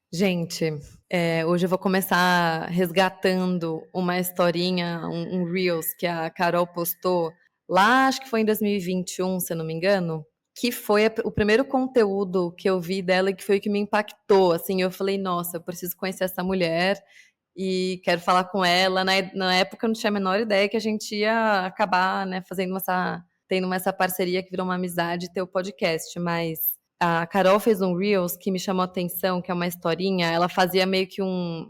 Gente, hoje eu vou começar resgatando uma historinha, um Reels que a Carol postou lá, acho que foi em 2021, se eu não me engano, que foi o primeiro conteúdo que eu vi dela e que foi o que me impactou, assim, eu falei, nossa, eu preciso conhecer essa mulher e quero falar com ela. Na época eu não tinha a menor ideia que a gente ia acabar, né, tendo essa parceria que virou uma amizade, ter o podcast, mas a Carol fez um Reels que me chamou a atenção, que é uma historinha. Ela fazia meio que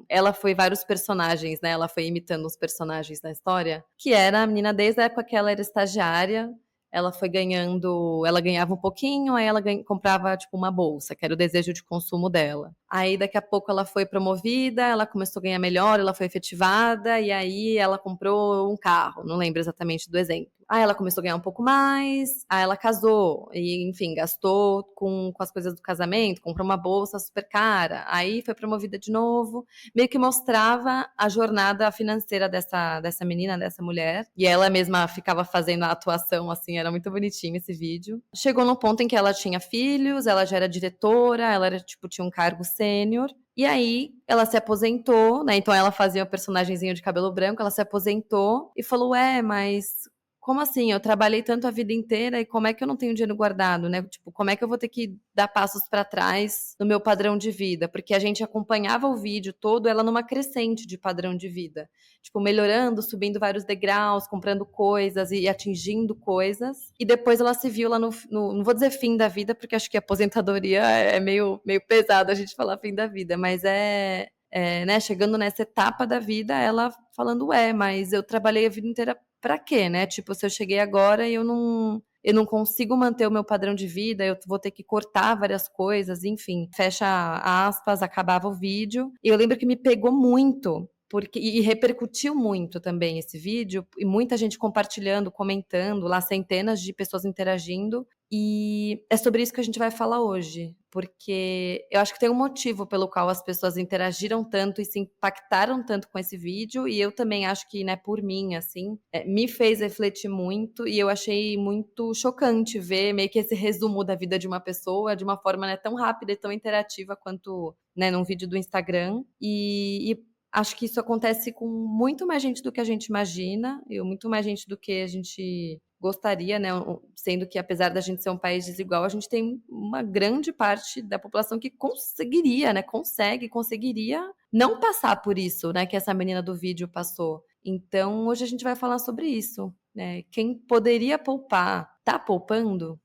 ela foi vários personagens, né? Ela foi imitando os personagens da história, que era a menina desde a época que ela era estagiária. Ela foi ganhando, ela ganhava um pouquinho, aí ela comprava tipo uma bolsa, que era o desejo de consumo dela. Aí daqui a pouco ela foi promovida, ela começou a ganhar melhor, ela foi efetivada, e aí ela comprou um carro, não lembro exatamente do exemplo. Aí ela começou a ganhar um pouco mais, aí ela casou, e enfim, gastou com as coisas do casamento, comprou uma bolsa super cara, aí foi promovida de novo, meio que mostrava a jornada financeira dessa menina, dessa mulher, e ela mesma ficava fazendo a atuação, assim, era muito bonitinho esse vídeo. Chegou no ponto em que ela tinha filhos, ela já era diretora, ela era, tipo, tinha um cargo sênior, e aí ela se aposentou, né? Então ela fazia o personagemzinho de cabelo branco, ela se aposentou e falou: mas como assim? Eu trabalhei tanto a vida inteira e como é que eu não tenho dinheiro guardado, né? Tipo, como é que eu vou ter que dar passos para trás no meu padrão de vida? Porque a gente acompanhava o vídeo todo, ela numa crescente de padrão de vida. Tipo, melhorando, subindo vários degraus, comprando coisas e atingindo coisas. E depois ela se viu lá não vou dizer fim da vida, porque acho que a aposentadoria é meio pesado a gente falar fim da vida, mas né, chegando nessa etapa da vida, ela falando, mas eu trabalhei a vida inteira pra quê, né? Tipo, se eu cheguei agora e eu não consigo manter o meu padrão de vida, eu vou ter que cortar várias coisas, enfim. Fecha aspas, acabava o vídeo. E eu lembro que me pegou muito, e repercutiu muito também esse vídeo, e muita gente compartilhando, comentando, lá centenas de pessoas interagindo. E é sobre isso que a gente vai falar hoje, porque eu acho que tem um motivo pelo qual as pessoas interagiram tanto e se impactaram tanto com esse vídeo, e eu também acho que, né, por mim, assim, me fez refletir muito, e eu achei muito chocante ver meio que esse resumo da vida de uma pessoa de uma forma, né, tão rápida e tão interativa quanto, né, num vídeo do Instagram, e acho que isso acontece com muito mais gente do que a gente imagina, e muito mais gente do que a gente gostaria, né? Sendo que, apesar da gente ser um país desigual, a gente tem uma grande parte da população que conseguiria, né? Conseguiria não passar por isso, né? Que essa menina do vídeo passou. Então, hoje a gente vai falar sobre isso, né? Quem poderia poupar, tá poupando?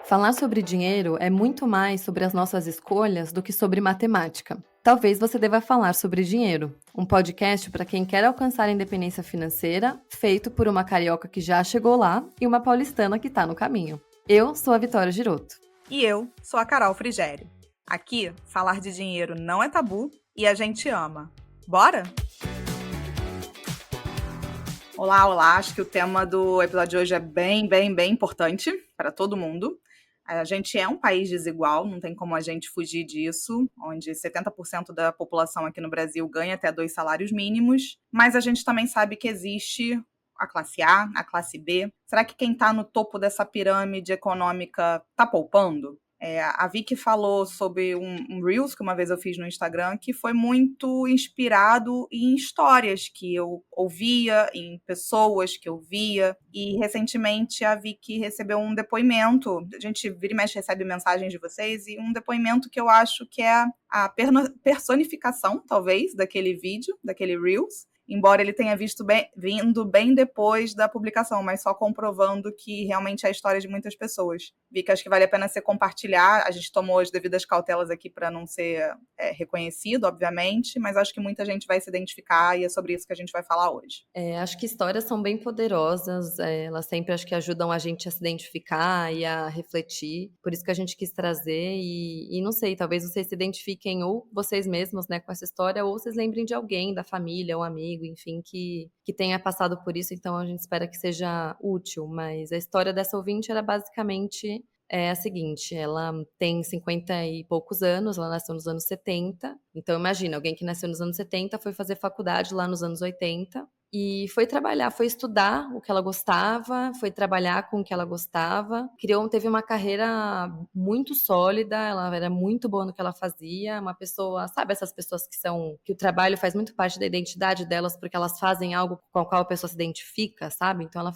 Falar sobre dinheiro é muito mais sobre as nossas escolhas do que sobre matemática. Talvez você deva falar sobre dinheiro, um podcast para quem quer alcançar a independência financeira, feito por uma carioca que já chegou lá e uma paulistana que está no caminho. Eu sou a Vitória Giroto. E eu sou a Carol Frigério. Aqui, falar de dinheiro não é tabu e a gente ama. Bora? Olá, olá. Acho que o tema do episódio de hoje é bem importante para todo mundo. A gente é um país desigual, não tem como a gente fugir disso, onde 70% da população aqui no Brasil ganha até 2 salários mínimos, mas a gente também sabe que existe a classe A, a classe B. Será que quem está no topo dessa pirâmide econômica está poupando? A Vicky falou sobre um Reels que uma vez eu fiz no Instagram que foi muito inspirado em histórias que eu ouvia, em pessoas que eu via. E recentemente a Vicky recebeu um depoimento. A gente vira e mexe recebe mensagens de vocês, e um depoimento que eu acho que é a personificação, talvez, daquele vídeo, daquele Reels. Embora ele tenha vindo bem depois da publicação, mas só comprovando que realmente é a história de muitas pessoas. Vi que acho que vale a pena você compartilhar. A gente tomou as devidas cautelas aqui para não ser reconhecido, obviamente, mas acho que muita gente vai se identificar e é sobre isso que a gente vai falar hoje. Acho que histórias são bem poderosas, elas sempre acho que ajudam a gente a se identificar e a refletir, por isso que a gente quis trazer e não sei, talvez vocês se identifiquem ou vocês mesmos, né, com essa história, ou vocês lembrem de alguém, da família, um amigo, enfim, que tenha passado por isso, então a gente espera que seja útil, mas a história dessa ouvinte era basicamente a seguinte, ela tem 50 e poucos anos, ela nasceu nos anos 70, então imagina, alguém que nasceu nos anos 70 foi fazer faculdade lá nos anos 80, e foi trabalhar, foi estudar o que ela gostava, foi trabalhar com o que ela gostava, teve uma carreira muito sólida, ela era muito boa no que ela fazia, uma pessoa, sabe essas pessoas que o trabalho faz muito parte da identidade delas, porque elas fazem algo com o qual a pessoa se identifica, sabe? Então ela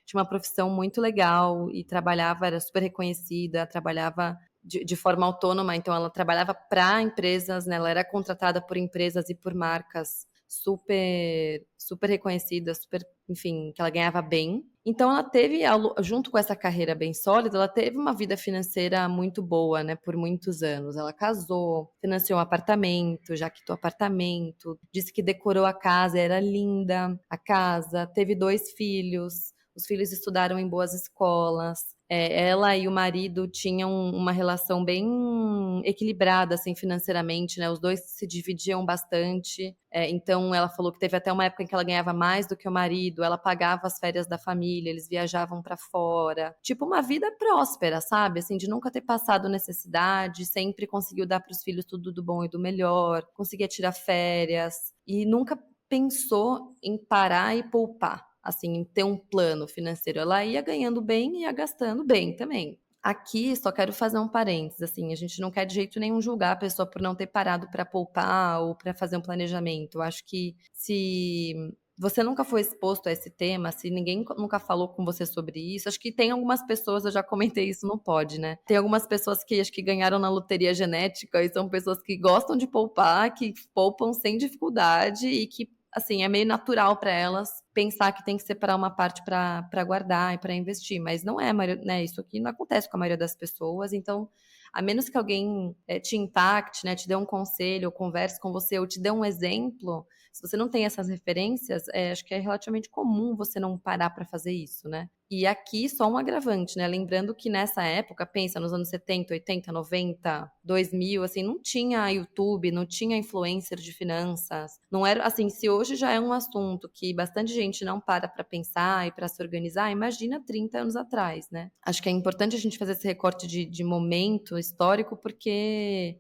tinha uma profissão muito legal e trabalhava, era super reconhecida, trabalhava de forma autônoma, então ela trabalhava para empresas, né? Ela era contratada por empresas e por marcas super, super reconhecidas, super, enfim, que ela ganhava bem. Então ela teve, junto com essa carreira bem sólida, ela teve uma vida financeira muito boa, né, por muitos anos. Ela casou, financiou um apartamento, já quitou apartamento, disse que decorou a casa, era linda a casa, teve 2 filhos, os filhos estudaram em boas escolas. Ela e o marido tinham uma relação bem equilibrada, assim, financeiramente, né? Os dois se dividiam bastante. Então, ela falou que teve até uma época em que ela ganhava mais do que o marido, ela pagava as férias da família, eles viajavam para fora. Tipo, uma vida próspera, sabe? Assim, de nunca ter passado necessidade, sempre conseguiu dar para os filhos tudo do bom e do melhor, conseguia tirar férias e nunca pensou em parar e poupar, assim, em ter um plano financeiro. Ela ia ganhando bem e ia gastando bem também. Aqui, só quero fazer um parênteses, assim, a gente não quer de jeito nenhum julgar a pessoa por não ter parado para poupar ou para fazer um planejamento. Eu acho que se você nunca foi exposto a esse tema, se ninguém nunca falou com você sobre isso, acho que tem algumas pessoas, eu já comentei isso no pod, né? Tem algumas pessoas que acho que ganharam na loteria genética e são pessoas que gostam de poupar, que poupam sem dificuldade e que assim, é meio natural para elas pensar que tem que separar uma parte para guardar e para investir, mas não é, né? Isso aqui não acontece com a maioria das pessoas, então, a menos que alguém te impacte, né, te dê um conselho, ou converse com você, ou te dê um exemplo, se você não tem essas referências, acho que é relativamente comum você não parar para fazer isso, né? E aqui só um agravante, né? Lembrando que nessa época, pensa nos anos 70, 80, 90, 2000, assim, não tinha YouTube, não tinha influencer de finanças, não era assim, se hoje já é um assunto que bastante gente não para pensar e para se organizar, imagina 30 anos atrás, né? Acho que é importante a gente fazer esse recorte de momento histórico, porque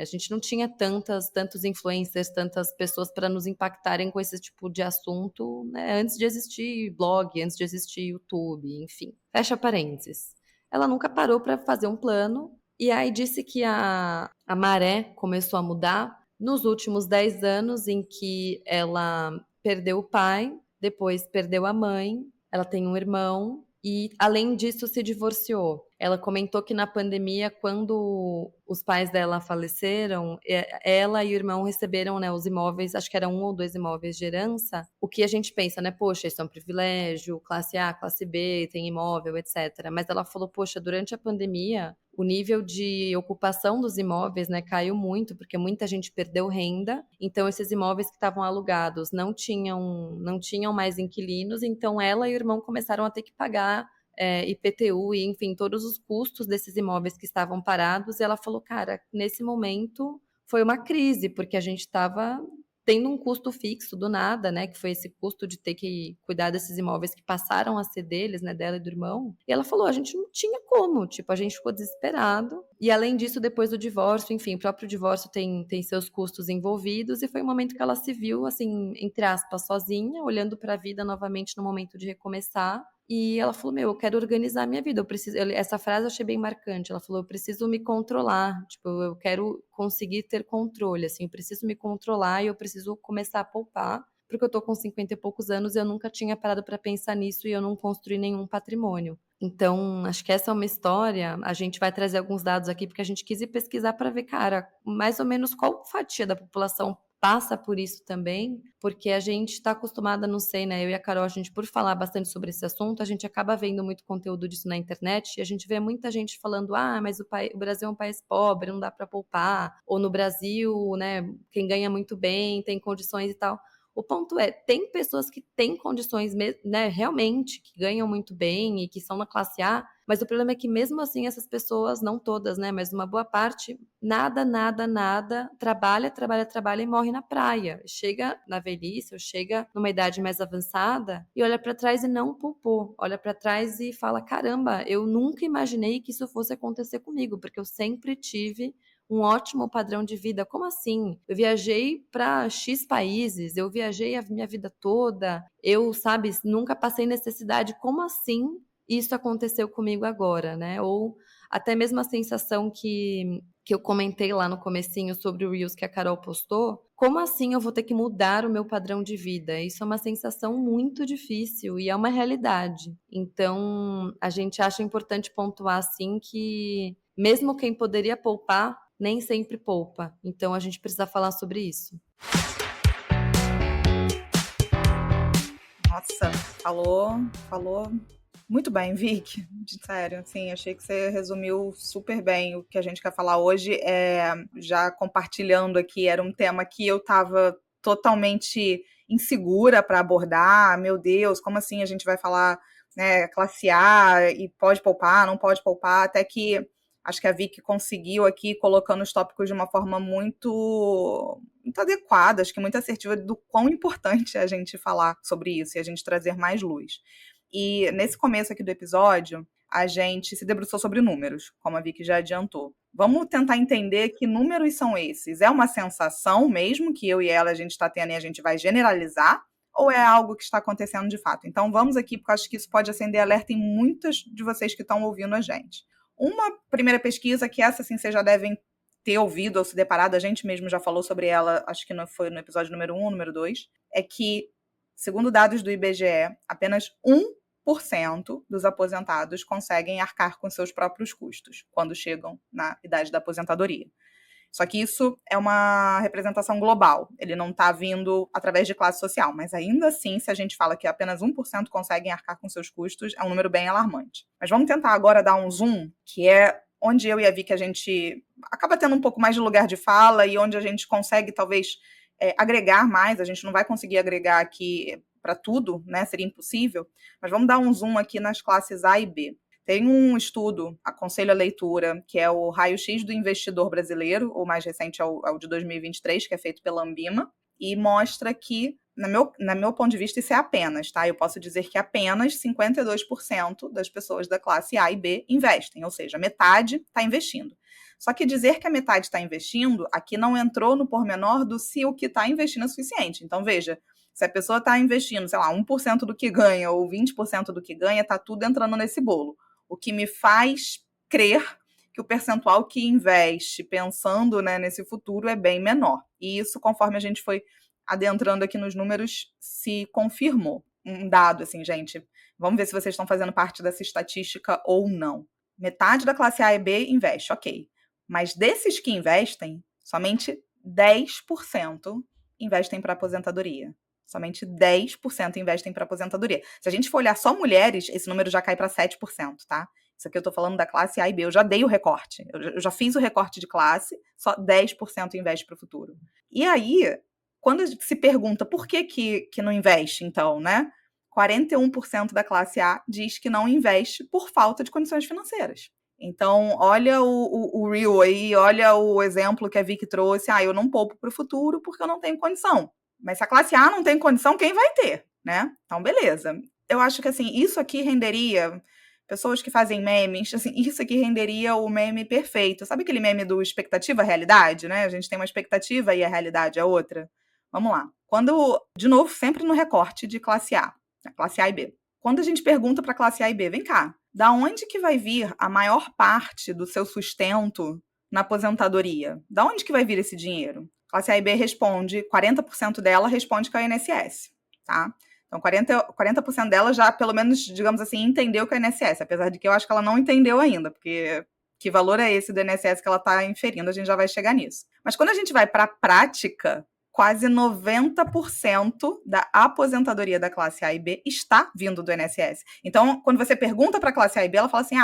a gente não tinha tantos influencers, tantas pessoas para nos impactarem com esse tipo de assunto, né, antes de existir blog, antes de existir YouTube, enfim. Fecha parênteses. Ela nunca parou para fazer um plano, e aí disse que a maré começou a mudar nos últimos 10 anos, em que ela perdeu o pai, depois perdeu a mãe, ela tem um irmão, e, além disso, se divorciou. Ela comentou que na pandemia, quando os pais dela faleceram, ela e o irmão receberam, né, os imóveis, acho que era 1 ou 2 imóveis de herança. O que a gente pensa, né? Poxa, isso é um privilégio, classe A, classe B, tem imóvel, etc. Mas ela falou, poxa, durante a pandemia, o nível de ocupação dos imóveis, né, caiu muito, porque muita gente perdeu renda, então esses imóveis que estavam alugados não tinham mais inquilinos, então ela e o irmão começaram a ter que pagar IPTU e, enfim, todos os custos desses imóveis que estavam parados, e ela falou, cara, nesse momento foi uma crise, porque a gente estava tendo um custo fixo do nada, né, que foi esse custo de ter que cuidar desses imóveis que passaram a ser deles, né, dela e do irmão. E ela falou, a gente não tinha como, tipo, a gente ficou desesperado. E além disso, depois do divórcio, enfim, o próprio divórcio tem seus custos envolvidos, e foi um momento que ela se viu, assim, entre aspas, sozinha, olhando para a vida novamente no momento de recomeçar. E ela falou, meu, eu quero organizar a minha vida, essa frase eu achei bem marcante, ela falou, eu preciso me controlar, tipo, eu quero conseguir ter controle, assim, eu preciso me controlar e eu preciso começar a poupar, porque eu tô com 50 e poucos anos e eu nunca tinha parado para pensar nisso e eu não construí nenhum patrimônio. Então, acho que essa é uma história, a gente vai trazer alguns dados aqui, porque a gente quis ir pesquisar para ver, cara, mais ou menos qual fatia da população passa por isso também, porque a gente está acostumada, não sei, né? Eu e a Carol, a gente, por falar bastante sobre esse assunto, a gente acaba vendo muito conteúdo disso na internet e a gente vê muita gente falando, mas o Brasil é um país pobre, não dá para poupar, ou no Brasil, né, quem ganha muito bem, tem condições e tal. O ponto é, tem pessoas que têm condições, né, realmente, que ganham muito bem e que são na classe A, mas o problema é que mesmo assim essas pessoas, não todas, né, mas uma boa parte, nada, nada, nada, trabalha, trabalha, trabalha e morre na praia. Chega na velhice ou chega numa idade mais avançada e olha para trás e não poupou. Olha para trás e fala, caramba, eu nunca imaginei que isso fosse acontecer comigo, porque eu sempre tive um ótimo padrão de vida. Como assim? Eu viajei para X países, eu viajei a minha vida toda, eu, sabe, nunca passei necessidade. Como assim isso aconteceu comigo agora, né? Ou até mesmo a sensação que eu comentei lá no comecinho sobre o Reels que a Carol postou, como assim eu vou ter que mudar o meu padrão de vida? Isso é uma sensação muito difícil e é uma realidade. Então, a gente acha importante pontuar, assim, que mesmo quem poderia poupar, nem sempre poupa. Então, a gente precisa falar sobre isso. Nossa, falou muito bem, Vicky. Sério, assim, achei que você resumiu super bem o que a gente quer falar hoje. Já compartilhando aqui, era um tema que eu estava totalmente insegura para abordar. Meu Deus, como assim a gente vai falar, né, classe A e pode poupar, não pode poupar? Até que acho que a Vicky conseguiu aqui, colocando os tópicos de uma forma muito adequada, acho que muito assertiva, do quão importante é a gente falar sobre isso e a gente trazer mais luz. E nesse começo aqui do episódio, a gente se debruçou sobre números, como a Vicky já adiantou. Vamos tentar entender que números são esses. É uma sensação mesmo que eu e ela a gente está tendo e a gente vai generalizar? Ou é algo que está acontecendo de fato? Então vamos aqui, porque eu acho que isso pode acender alerta em muitas de vocês que estão ouvindo a gente. Uma primeira pesquisa, que essa sim vocês já devem ter ouvido ou se deparado, a gente mesmo já falou sobre ela, acho que não foi no episódio número 1 ou número 2, é que, segundo dados do IBGE, apenas 1% dos aposentados conseguem arcar com seus próprios custos quando chegam na idade da aposentadoria. Só que isso é uma representação global, ele não está vindo através de classe social, mas ainda assim, se a gente fala que apenas 1% conseguem arcar com seus custos, é um número bem alarmante. Mas vamos tentar agora dar um zoom, que é onde eu e a Vicky a gente acaba tendo um pouco mais de lugar de fala e onde a gente consegue talvez agregar mais. A gente não vai conseguir agregar aqui para tudo, né? Seria impossível, mas vamos dar um zoom aqui nas classes A e B. Tem um estudo, aconselho a leitura, que é o Raio-X do Investidor Brasileiro, o mais recente é o de 2023, que é feito pela Ambima, e mostra que, no meu ponto de vista, isso é apenas, tá? Eu posso dizer que apenas 52% das pessoas da classe A e B investem, ou seja, metade está investindo. Só que dizer que a metade está investindo, aqui não entrou no pormenor do se o que está investindo é suficiente. Então, veja, se a pessoa está investindo, sei lá, 1% do que ganha ou 20% do que ganha, está tudo entrando nesse bolo. O que me faz crer que o percentual que investe pensando, né, nesse futuro é bem menor. E isso, conforme a gente foi adentrando aqui nos números, se confirmou. Um dado, assim, gente, vamos ver se vocês estão fazendo parte dessa estatística ou não. Metade da classe A e B investe, ok. Mas desses que investem, somente 10% investem para aposentadoria. Somente 10% investem para aposentadoria. Se a gente for olhar só mulheres, esse número já cai para 7%, tá? Isso aqui eu estou falando da classe A e B. Eu já dei o recorte. Eu já fiz o recorte de classe, só 10% investe para o futuro. E aí, quando se pergunta por que não investe, então, né? 41% da classe A diz que não investe por falta de condições financeiras. Então, olha o Reel aí, olha o exemplo que a Vicky trouxe. Eu não poupo para o futuro porque eu não tenho condição. Mas se a classe A não tem condição, quem vai ter, né? Então, beleza. Eu acho que, assim, isso aqui renderia... Pessoas que fazem memes, assim, isso aqui renderia o meme perfeito. Sabe aquele meme do expectativa-realidade, né? A gente tem uma expectativa e a realidade é outra. Vamos lá. De novo, sempre no recorte de classe A, classe A e B. Quando a gente pergunta para a classe A e B, vem cá, da onde que vai vir a maior parte do seu sustento na aposentadoria? Da onde que vai vir esse dinheiro? Classe A e B responde, 40% dela responde que é o INSS, tá? Então, 40% dela já, pelo menos, digamos assim, entendeu que é o INSS, apesar de que eu acho que ela não entendeu ainda, porque que valor é esse do INSS que ela está inferindo? A gente já vai chegar nisso. Mas quando a gente vai para a prática, quase 90% da aposentadoria da classe A e B está vindo do INSS. Então, quando você pergunta para a classe A e B, ela fala assim,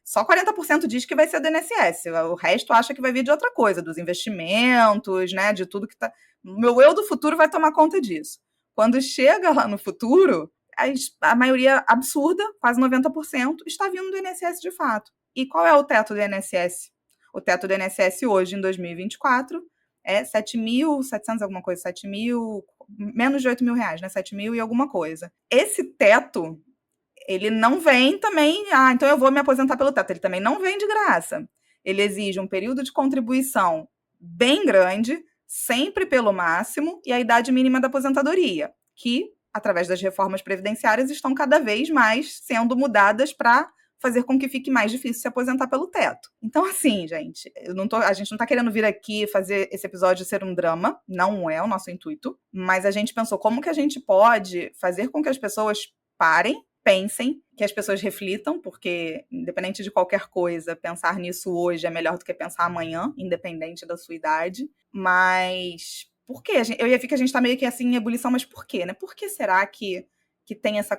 só 40% diz que vai ser do INSS, o resto acha que vai vir de outra coisa, dos investimentos, né, de tudo que está... Meu eu do futuro vai tomar conta disso. Quando chega lá no futuro, a maioria absurda, quase 90%, está vindo do INSS de fato. E qual é o teto do INSS? O teto do INSS hoje, em 2024, é 7.700 alguma coisa, 7.000, menos de 8.000 reais, né? 7.000 e alguma coisa. Esse teto, ele não vem também, então eu vou me aposentar pelo teto. Ele também não vem de graça. ele exige um período de contribuição bem grande, sempre pelo máximo, e a idade mínima da aposentadoria, que, através das reformas previdenciárias, estão cada vez mais sendo mudadas para fazer com que fique mais difícil se aposentar pelo teto. Então, assim, gente, a gente não tá querendo vir aqui fazer esse episódio ser um drama, não é o nosso intuito, mas a gente pensou como que a gente pode fazer com que as pessoas parem, pensem, que as pessoas reflitam, porque, independente de qualquer coisa, pensar nisso hoje é melhor do que pensar amanhã, independente da sua idade. Mas por quê? Eu ia ver que a gente tá meio que assim em ebulição, mas por quê, né? Por que será que tem essa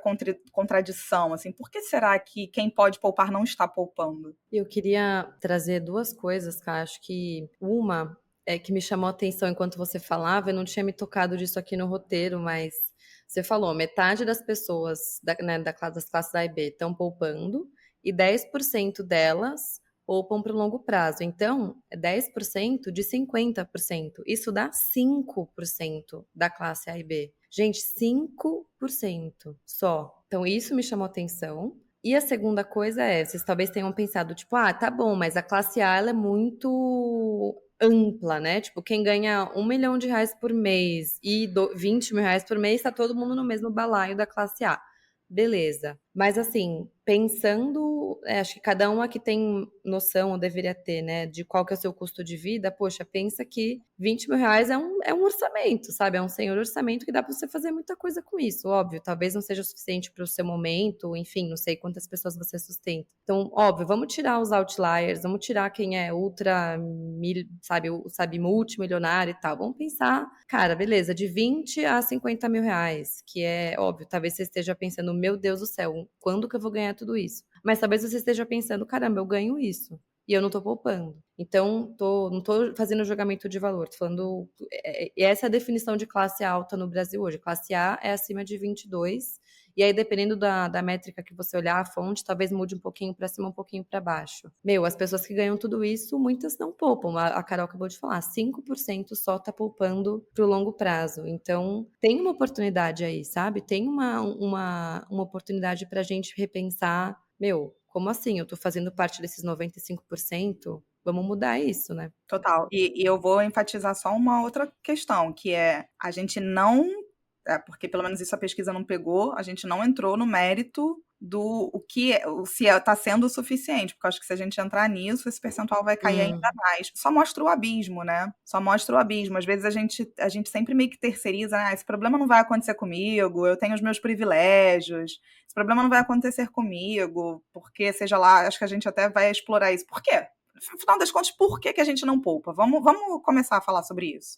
contradição, assim? Por que será que quem pode poupar não está poupando? Eu queria trazer duas coisas, que eu acho que uma é que me chamou a atenção enquanto você falava, eu não tinha me tocado disso aqui no roteiro, mas você falou, metade das pessoas das classes A e B estão poupando e 10% delas poupam para o longo prazo. Então, é 10% de 50%. Isso dá 5% da classe A e B. Gente, 5% só. Então, isso me chamou atenção. E a segunda coisa é, vocês talvez tenham pensado, tipo, ah, tá bom, mas a classe A ela é muito ampla, né? Tipo, quem ganha R$ 1 milhão por mês e R$ 20 mil por mês, tá todo mundo no mesmo balaio da classe A. Beleza. Mas assim, pensando, acho que cada um aqui tem noção, ou deveria ter, né, de qual que é o seu custo de vida. Poxa, pensa que R$ 20 mil é um orçamento, sabe? É um senhor orçamento que dá para você fazer muita coisa com isso. Óbvio, talvez não seja o suficiente para o seu momento, enfim, não sei quantas pessoas você sustenta. Então, óbvio, vamos tirar os outliers, vamos tirar quem é sabe, multimilionário e tal. Vamos pensar, cara, beleza, de 20 a 50 mil reais, que é óbvio, talvez você esteja pensando, meu Deus do céu, quando que eu vou ganhar tudo isso? Mas talvez você esteja pensando, caramba, eu ganho isso. E eu não tô poupando. Então, não tô fazendo julgamento de valor. Tô falando. Essa é a definição de classe alta no Brasil hoje. Classe A é acima de 22. E aí, dependendo da métrica que você olhar, a fonte, talvez mude um pouquinho para cima, um pouquinho para baixo. Meu, as pessoas que ganham tudo isso, muitas não poupam. A Carol acabou de falar, 5% só tá poupando pro longo prazo. Então, tem uma oportunidade aí, sabe? Tem uma oportunidade pra gente repensar, meu, como assim? Eu tô fazendo parte desses 95%? Vamos mudar isso, né? Total. E eu vou enfatizar só uma outra questão, que é a gente não, porque pelo menos isso a pesquisa não pegou, a gente não entrou no mérito do se está sendo o suficiente, porque eu acho que se a gente entrar nisso, esse percentual vai cair ainda mais. Só mostra o abismo, né? Só mostra o abismo. Às vezes a gente sempre meio que terceiriza, esse problema não vai acontecer comigo, eu tenho os meus privilégios, esse problema não vai acontecer comigo, porque seja lá, acho que a gente até vai explorar isso. Por quê? No final das contas, por que a gente não poupa? Vamos começar a falar sobre isso.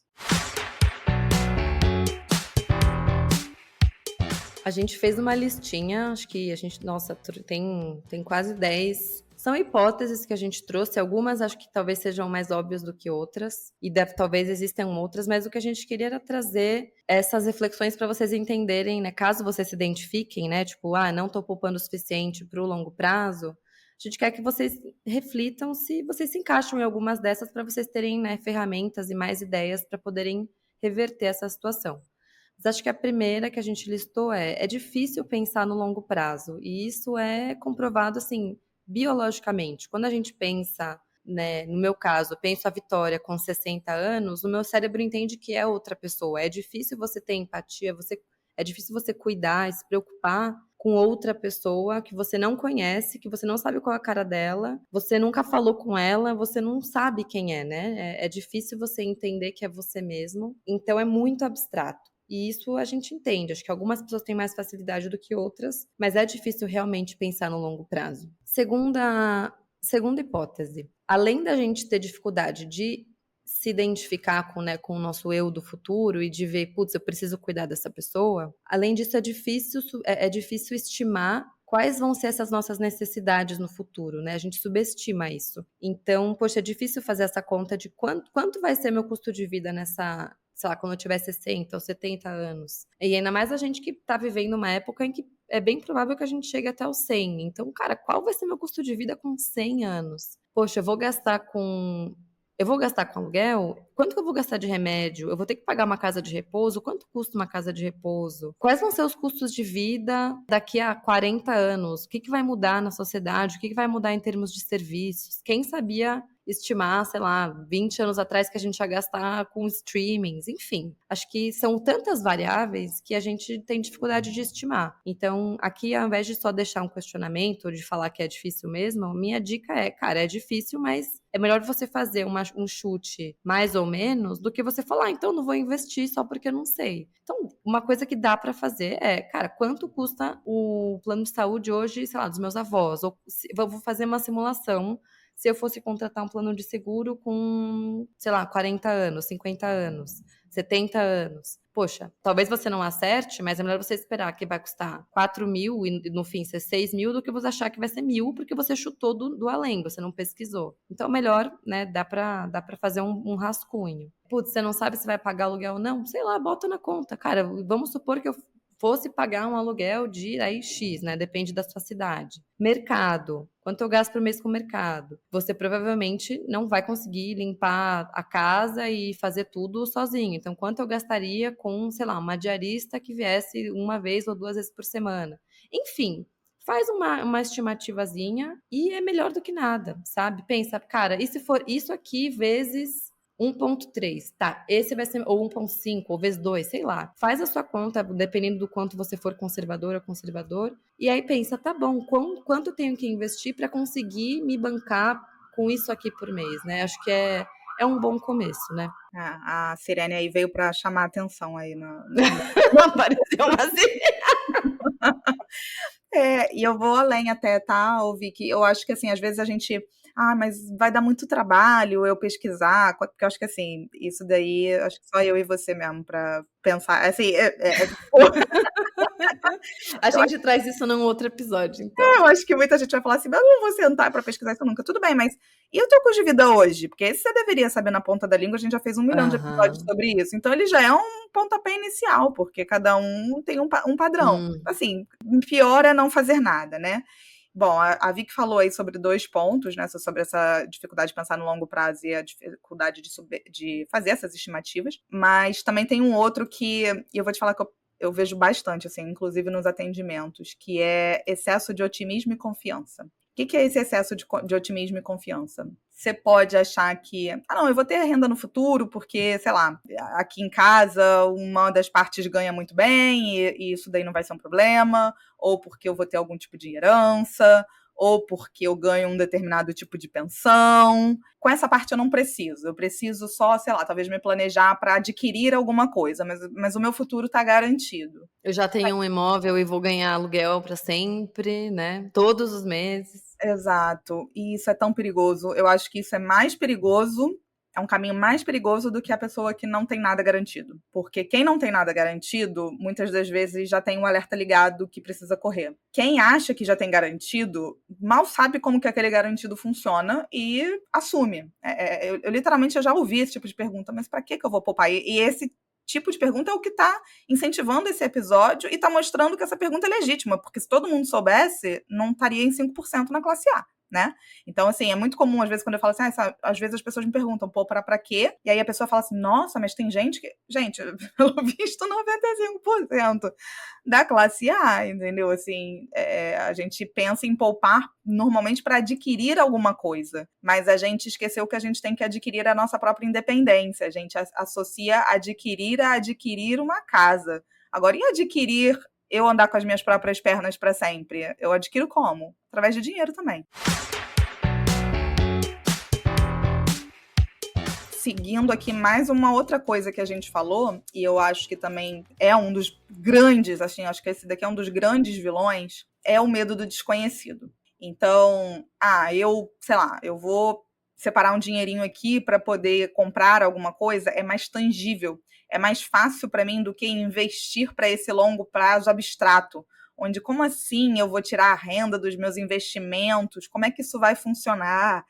A gente fez uma listinha, acho que a gente, nossa, tem quase 10. São hipóteses que a gente trouxe, algumas acho que talvez sejam mais óbvias do que outras, e talvez existam outras, mas o que a gente queria era trazer essas reflexões para vocês entenderem, né, caso vocês se identifiquem, né, tipo, não estou poupando o suficiente para o longo prazo, a gente quer que vocês reflitam se vocês se encaixam em algumas dessas para vocês terem, né, ferramentas e mais ideias para poderem reverter essa situação. Mas acho que a primeira que a gente listou é difícil pensar no longo prazo, e isso é comprovado, assim, biologicamente. Quando a gente pensa, né, no meu caso, eu penso a Vitória com 60 anos, o meu cérebro entende que é outra pessoa. É difícil você ter empatia, é difícil você cuidar, se preocupar com outra pessoa que você não conhece, que você não sabe qual é a cara dela, você nunca falou com ela, você não sabe quem é, né? É difícil você entender que é você mesmo, então é muito abstrato. E isso a gente entende. Acho que algumas pessoas têm mais facilidade do que outras, mas é difícil realmente pensar no longo prazo. Segunda hipótese. Além da gente ter dificuldade de se identificar com o nosso eu do futuro e de ver, putz, eu preciso cuidar dessa pessoa, além disso é difícil estimar quais vão ser essas nossas necessidades no futuro, né? A gente subestima isso. Então, poxa, é difícil fazer essa conta de quanto vai ser meu custo de vida nessa, sei lá, quando eu tiver 60 ou 70 anos. E ainda mais a gente que tá vivendo uma época em que é bem provável que a gente chegue até os 100. Então, cara, qual vai ser meu custo de vida com 100 anos? Poxa, eu vou gastar com aluguel? Quanto que eu vou gastar de remédio? Eu vou ter que pagar uma casa de repouso? Quanto custa uma casa de repouso? Quais vão ser os custos de vida daqui a 40 anos? O que vai mudar na sociedade? O que vai mudar em termos de serviços? Quem sabia estimar, sei lá, 20 anos atrás que a gente ia gastar com streamings, enfim. Acho que são tantas variáveis que a gente tem dificuldade de estimar. Então, aqui, ao invés de só deixar um questionamento, de falar que é difícil mesmo, minha dica é, cara, é difícil, mas é melhor você fazer um chute mais ou menos do que você falar, então não vou investir só porque eu não sei. Então, uma coisa que dá pra fazer é, cara, quanto custa o plano de saúde hoje, sei lá, dos meus avós? Ou eu vou fazer uma simulação se eu fosse contratar um plano de seguro com, sei lá, 40 anos, 50 anos, 70 anos. Poxa, talvez você não acerte, mas é melhor você esperar que vai custar 4 mil e no fim ser 6 mil do que você achar que vai ser 1.000 porque você chutou do além, você não pesquisou. Então, melhor, né, dá pra fazer um rascunho. Putz, você não sabe se vai pagar aluguel ou não? Sei lá, bota na conta. Cara, vamos supor que eu fosse pagar um aluguel de aí X, né? Depende da sua cidade. Mercado. Quanto eu gasto por mês com o mercado? Você provavelmente não vai conseguir limpar a casa e fazer tudo sozinho. Então, quanto eu gastaria com, sei lá, uma diarista que viesse uma vez ou 2 vezes por semana? Enfim, faz uma estimativazinha e é melhor do que nada, sabe? Pensa, cara, e se for isso aqui vezes 1,3, tá, esse vai ser, ou 1,5, ou vezes 2, sei lá. Faz a sua conta, dependendo do quanto você for conservador ou conservador, e aí pensa, tá bom, quanto eu tenho que investir para conseguir me bancar com isso aqui por mês, né? Acho que é um bom começo, né? A Sirene aí veio para chamar a atenção aí Apareceu uma e eu vou além até, tá, Vicky? Eu acho que, assim, às vezes a gente... mas vai dar muito trabalho eu pesquisar, porque eu acho que, assim, isso daí, acho que só eu e você mesmo para pensar. Assim, A gente traz isso num outro episódio, então. eu acho que muita gente vai falar assim, mas eu não vou sentar para pesquisar isso nunca. Tudo bem, mas e o teu custo de vida hoje? Porque esse você deveria saber na ponta da língua, a gente já fez 1 milhão de episódios Aham. sobre isso. Então ele já é um pontapé inicial, porque cada um tem um padrão. Assim, pior é não fazer nada, né? Bom, a Vicky falou aí sobre 2 pontos, né? Sobre essa dificuldade de pensar no longo prazo e a dificuldade de fazer essas estimativas. Mas também tem um outro que, e eu vou te falar que eu vejo bastante, assim, inclusive nos atendimentos, que é excesso de otimismo e confiança. O que é esse excesso de otimismo e confiança? Você pode achar que, não, eu vou ter renda no futuro porque, sei lá, aqui em casa uma das partes ganha muito bem e isso daí não vai ser um problema, ou porque eu vou ter algum tipo de herança, ou porque eu ganho um determinado tipo de pensão. Com essa parte eu não preciso. Eu preciso só, sei lá, talvez me planejar para adquirir alguma coisa, mas o meu futuro está garantido. Eu já tenho um imóvel e vou ganhar aluguel para sempre, né? Todos os meses. Exato. E isso é tão perigoso. Eu acho que isso é mais perigoso, é um caminho mais perigoso do que a pessoa que não tem nada garantido. Porque quem não tem nada garantido, muitas das vezes já tem um alerta ligado que precisa correr. Quem acha que já tem garantido, mal sabe como que aquele garantido funciona e assume. Eu literalmente eu já ouvi esse tipo de pergunta, mas para que eu vou poupar? E esse tipo de pergunta é o que está incentivando esse episódio e está mostrando que essa pergunta é legítima, porque se todo mundo soubesse, não estaria em 5% na classe A, né? Então, assim, é muito comum, às vezes, quando eu falo assim, às vezes as pessoas me perguntam, pô, pra quê? E aí a pessoa fala assim, nossa, mas tem gente que... Gente, pelo visto, 95% da classe A, entendeu? Assim, a gente pensa em poupar normalmente para adquirir alguma coisa, mas a gente esqueceu que a gente tem que adquirir a nossa própria independência. A gente associa adquirir a adquirir uma casa. Agora, e adquirir eu andar com as minhas próprias pernas para sempre? Eu adquiro como? Através de dinheiro também. Seguindo aqui mais uma outra coisa que a gente falou, e eu acho que também é um dos grandes, assim, acho que esse daqui é um dos grandes vilões, é o medo do desconhecido. Então, sei lá, eu vou separar um dinheirinho aqui para poder comprar alguma coisa, é mais tangível, é mais fácil para mim do que investir para esse longo prazo abstrato, onde como assim eu vou tirar a renda dos meus investimentos, como é que isso vai funcionar?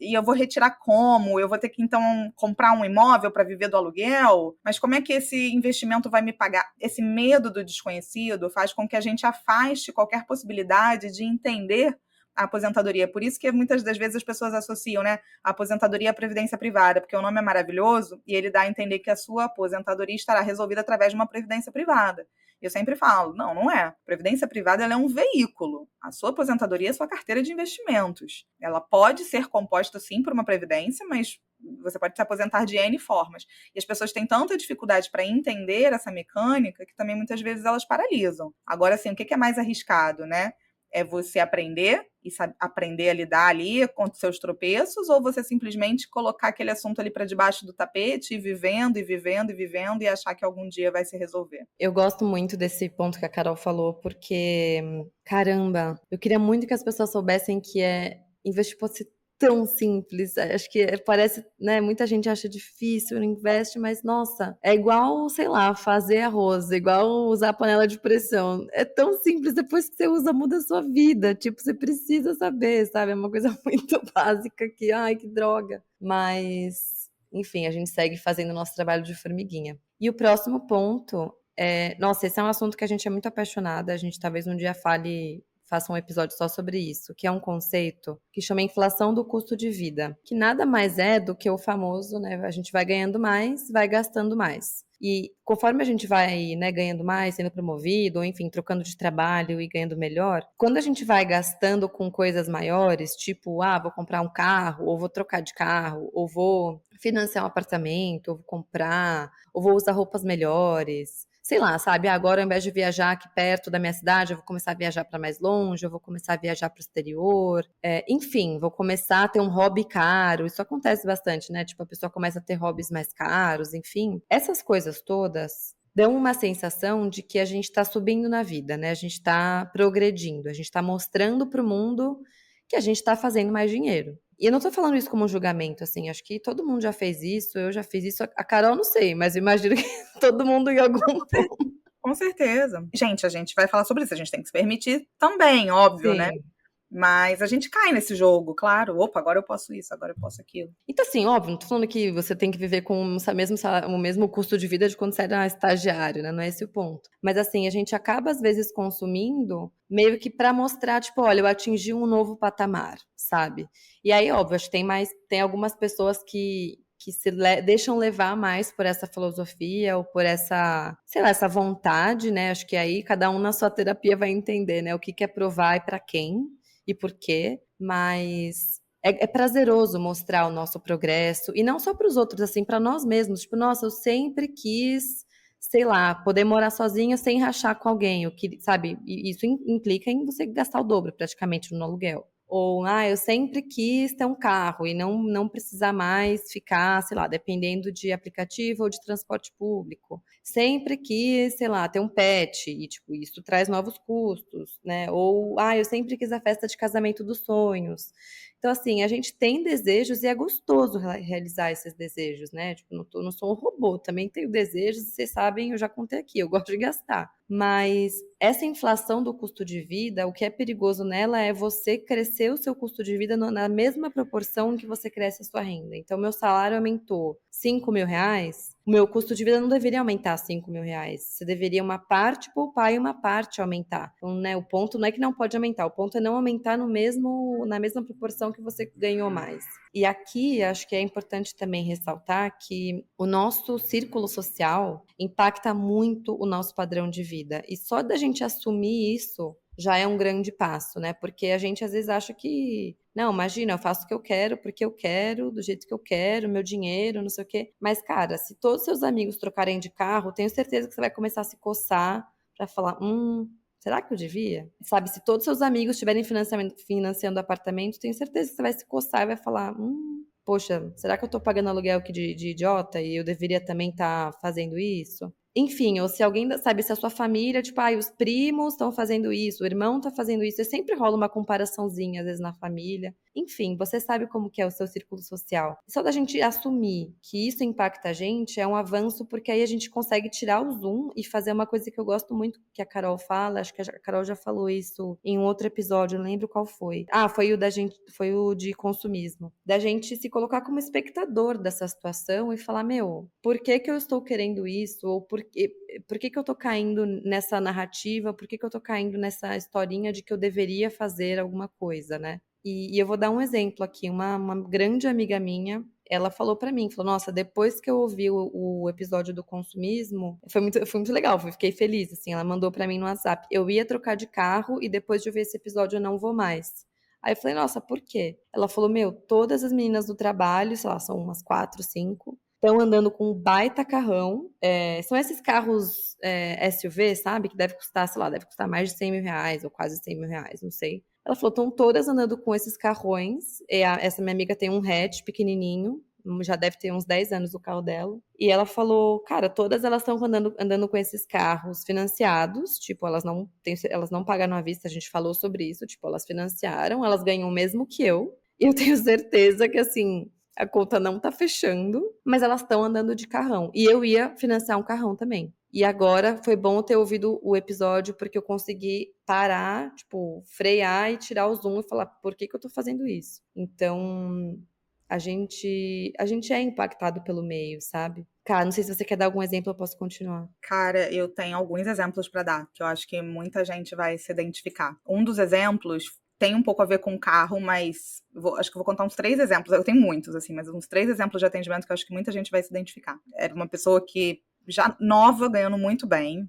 E eu vou retirar como? Eu vou ter que, então, comprar um imóvel para viver do aluguel? Mas como é que esse investimento vai me pagar? Esse medo do desconhecido faz com que a gente afaste qualquer possibilidade de entender a aposentadoria. Por isso que muitas das vezes as pessoas associam, né, a aposentadoria à previdência privada, porque o nome é maravilhoso e ele dá a entender que a sua aposentadoria estará resolvida através de uma previdência privada. Eu sempre falo, não, não é. Previdência privada ela é um veículo. A sua aposentadoria é a sua carteira de investimentos. Ela pode ser composta, sim, por uma previdência, mas você pode se aposentar de N formas. E as pessoas têm tanta dificuldade para entender essa mecânica que também muitas vezes elas paralisam. Agora, assim, o que é mais arriscado, né? É você aprender e aprender a lidar ali com os seus tropeços, ou você simplesmente colocar aquele assunto ali para debaixo do tapete, e vivendo e vivendo e vivendo e achar que algum dia vai se resolver? Eu gosto muito desse ponto que a Carol falou, porque, caramba, eu queria muito que as pessoas soubessem que investir pode ser tão simples. Acho que parece, né? Muita gente acha difícil, não investe, mas nossa, é igual, sei lá, fazer arroz, é igual usar a panela de pressão. É tão simples, depois que você usa, muda a sua vida. Tipo, você precisa saber, sabe? É uma coisa muito básica que, ai, que droga. Mas, enfim, a gente segue fazendo o nosso trabalho de formiguinha. E o próximo ponto nossa, esse é um assunto que a gente é muito apaixonada. A gente talvez um dia faça um episódio só sobre isso, que é um conceito que chama inflação do custo de vida, que nada mais é do que o famoso, né? A gente vai ganhando mais, vai gastando mais. E conforme a gente vai, né, ganhando mais, sendo promovido, ou enfim, trocando de trabalho e ganhando melhor, quando a gente vai gastando com coisas maiores, tipo, vou comprar um carro, ou vou trocar de carro, ou vou financiar um apartamento, ou vou comprar, ou vou usar roupas melhores, sei lá, sabe? Agora, ao invés de viajar aqui perto da minha cidade, eu vou começar a viajar para mais longe, eu vou começar a viajar para o exterior. Enfim, vou começar a ter um hobby caro. Isso acontece bastante, né? Tipo, a pessoa começa a ter hobbies mais caros, enfim. Essas coisas todas dão uma sensação de que a gente está subindo na vida, né? A gente está progredindo, a gente está mostrando para o mundo que a gente está fazendo mais dinheiro. E eu não tô falando isso como um julgamento, assim, acho que todo mundo já fez isso, eu já fiz isso, a Carol não sei, mas eu imagino que todo mundo em algum ponto. Com certeza. Gente, a gente vai falar sobre isso, a gente tem que se permitir também, óbvio, né? Sim. Mas a gente cai nesse jogo, claro. Opa, agora eu posso isso, agora eu posso aquilo. Então, assim, óbvio, não tô falando que você tem que viver com o mesmo custo de vida de quando você era estagiário, né? Não é esse o ponto. Mas, assim, a gente acaba, às vezes, consumindo meio que pra mostrar, tipo, olha, eu atingi um novo patamar, sabe? E aí, óbvio, acho que tem algumas pessoas que deixam levar mais por essa filosofia ou por essa, sei lá, essa vontade, né? Acho que aí cada um na sua terapia vai entender, né? O que quer provar e pra quem e por quê. Mas é prazeroso mostrar o nosso progresso, e não só para os outros, assim, para nós mesmos. Tipo, nossa, eu sempre quis, sei lá, poder morar sozinha sem rachar com alguém. Sabe? E isso implica em você gastar o dobro, praticamente, no aluguel. Ou, eu sempre quis ter um carro e não precisar mais ficar, sei lá, dependendo de aplicativo ou de transporte público. Sempre quis, sei lá, ter um pet e, tipo, isso traz novos custos, né? Ou, eu sempre quis a festa de casamento dos sonhos. Então, assim, a gente tem desejos e é gostoso realizar esses desejos, né? Tipo, não sou um robô, também tenho desejos, e vocês sabem, eu já contei aqui, eu gosto de gastar. Mas essa inflação do custo de vida, o que é perigoso nela é você crescer o seu custo de vida na mesma proporção que você cresce a sua renda. Então, meu salário aumentou R$ 5.000, o meu custo de vida não deveria aumentar R$ 5.000. Você deveria uma parte poupar e uma parte aumentar. Então, né, o ponto não é que não pode aumentar, o ponto é não aumentar na mesma proporção que você ganhou mais. E aqui, acho que é importante também ressaltar que o nosso círculo social impacta muito o nosso padrão de vida. E só da gente assumir isso já é um grande passo, né? Porque a gente às vezes acha que, não, imagina, eu faço o que eu quero, porque eu quero, do jeito que eu quero, meu dinheiro, não sei o quê. Mas, cara, se todos os seus amigos trocarem de carro, tenho certeza que você vai começar a se coçar para falar, será que eu devia? Sabe, se todos os seus amigos estiverem financiando apartamento, tenho certeza que você vai se coçar e vai falar, poxa, será que eu tô pagando aluguel aqui de idiota e eu deveria também estar fazendo isso? Enfim, ou se alguém, sabe, se a sua família, tipo, os primos estão fazendo isso, o irmão tá fazendo isso, e sempre rola uma comparaçãozinha, às vezes, na família. Enfim, você sabe como que é o seu círculo social. Só da gente assumir que isso impacta a gente é um avanço, porque aí a gente consegue tirar o zoom e fazer uma coisa que eu gosto muito que a Carol fala, acho que a Carol já falou isso em um outro episódio, não lembro qual foi. Foi o de consumismo. Da gente se colocar como espectador dessa situação e falar, meu, por que que eu estou querendo isso? Ou por que que eu tô caindo nessa narrativa? Por que que eu tô caindo nessa historinha de que eu deveria fazer alguma coisa, né? E eu vou dar um exemplo aqui. Uma grande amiga minha, ela falou pra mim, falou, nossa, depois que eu ouvi o episódio do consumismo, foi muito legal, fiquei feliz, assim, ela mandou pra mim no WhatsApp, eu ia trocar de carro e depois de ouvir esse episódio eu não vou mais. Aí eu falei, nossa, por quê? Ela falou, meu, todas as meninas do trabalho, sei lá, são umas 4, 5, estão andando com um baita carrão. São esses carros SUV, sabe? Que deve custar, sei lá, deve custar mais de 100 mil reais ou quase 100 mil reais, não sei. Ela falou, estão todas andando com esses carrões. Essa minha amiga tem um hatch pequenininho, já deve ter uns 10 anos o carro dela. E ela falou, cara, todas elas estão andando com esses carros financiados, tipo, elas não pagaram à vista, a gente falou sobre isso, tipo, elas financiaram, elas ganham o mesmo que eu. E eu tenho certeza que, assim, a conta não tá fechando, mas elas estão andando de carrão. E eu ia financiar um carrão também. E agora foi bom eu ter ouvido o episódio porque eu consegui parar, tipo, frear e tirar o zoom e falar, por que que eu tô fazendo isso? Então, a gente é impactado pelo meio, sabe? Cara, não sei se você quer dar algum exemplo, eu posso continuar. Cara, eu tenho alguns exemplos para dar, que eu acho que muita gente vai se identificar. Um dos exemplos tem um pouco a ver com carro, mas acho que eu vou contar uns 3 exemplos. Eu tenho muitos, assim, mas uns 3 exemplos de atendimento que eu acho que muita gente vai se identificar. Era uma pessoa que já nova, ganhando muito bem,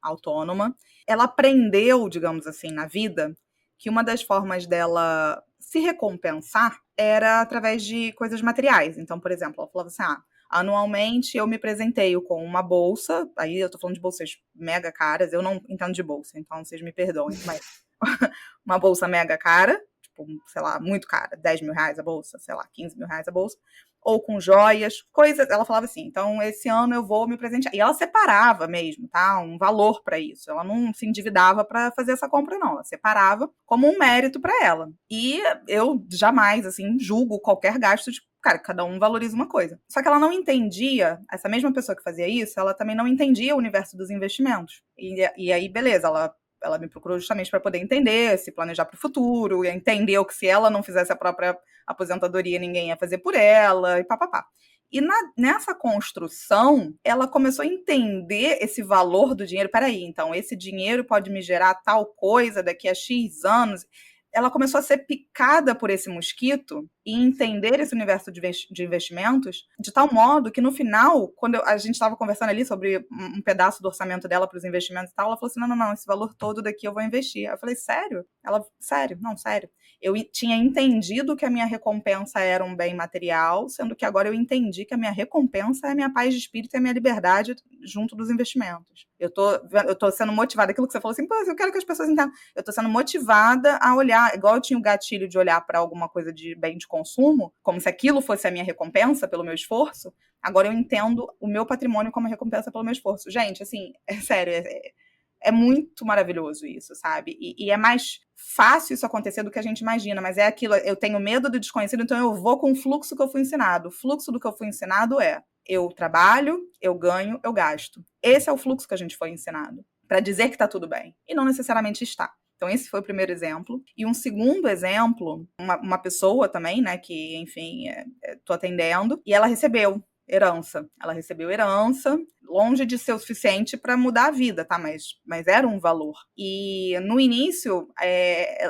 autônoma. Ela aprendeu, digamos assim, na vida, que uma das formas dela se recompensar era através de coisas materiais. Então, por exemplo, ela falava assim, anualmente eu me presenteio com uma bolsa, aí eu tô falando de bolsas mega caras, eu não entendo de bolsa, então vocês me perdoem, mas uma bolsa mega cara, tipo, sei lá, muito cara, 10 mil reais a bolsa, sei lá, 15 mil reais a bolsa, ou com joias, coisas, ela falava assim, então esse ano eu vou me presentear, e ela separava mesmo, tá, um valor para isso, ela não se endividava para fazer essa compra não, ela separava como um mérito para ela, e eu jamais, assim, julgo qualquer gasto de cara, cada um valoriza uma coisa. Só que ela não entendia, essa mesma pessoa que fazia isso, ela também não entendia o universo dos investimentos. E aí, beleza, ela me procurou justamente para poder entender, se planejar para o futuro, e entendeu que se ela não fizesse a própria aposentadoria, ninguém ia fazer por ela, e papapá. E nessa construção, ela começou a entender esse valor do dinheiro. Peraí, então, esse dinheiro pode me gerar tal coisa daqui a X anos. Ela começou a ser picada por esse mosquito e entender esse universo de investimentos de tal modo que no final, quando a gente estava conversando ali sobre um pedaço do orçamento dela para os investimentos e tal, ela falou assim, não, esse valor todo daqui eu vou investir. Eu falei, sério? Ela, sério, não, sério. Eu tinha entendido que a minha recompensa era um bem material, sendo que agora eu entendi que a minha recompensa é a minha paz de espírito e a minha liberdade junto dos investimentos. Eu tô sendo motivada, aquilo que você falou assim, pô, eu quero que as pessoas entendam. Eu tô sendo motivada a olhar, igual eu tinha o gatilho de olhar para alguma coisa de bem de consumo, como se aquilo fosse a minha recompensa pelo meu esforço, agora eu entendo o meu patrimônio como recompensa pelo meu esforço. Gente, assim, é sério, é muito maravilhoso isso, sabe? E é mais fácil isso acontecer do que a gente imagina, mas é aquilo, eu tenho medo do desconhecido, então eu vou com o fluxo que eu fui ensinado. O fluxo do que eu fui ensinado é, eu trabalho, eu ganho, eu gasto. Esse é o fluxo que a gente foi ensinado, para dizer que tá tudo bem, e não necessariamente está. Então, esse foi o primeiro exemplo. E um segundo exemplo, uma pessoa também, né, que, enfim, tô atendendo, e ela recebeu herança. Ela recebeu herança, longe de ser o suficiente para mudar a vida, tá? Mas era um valor. E no início,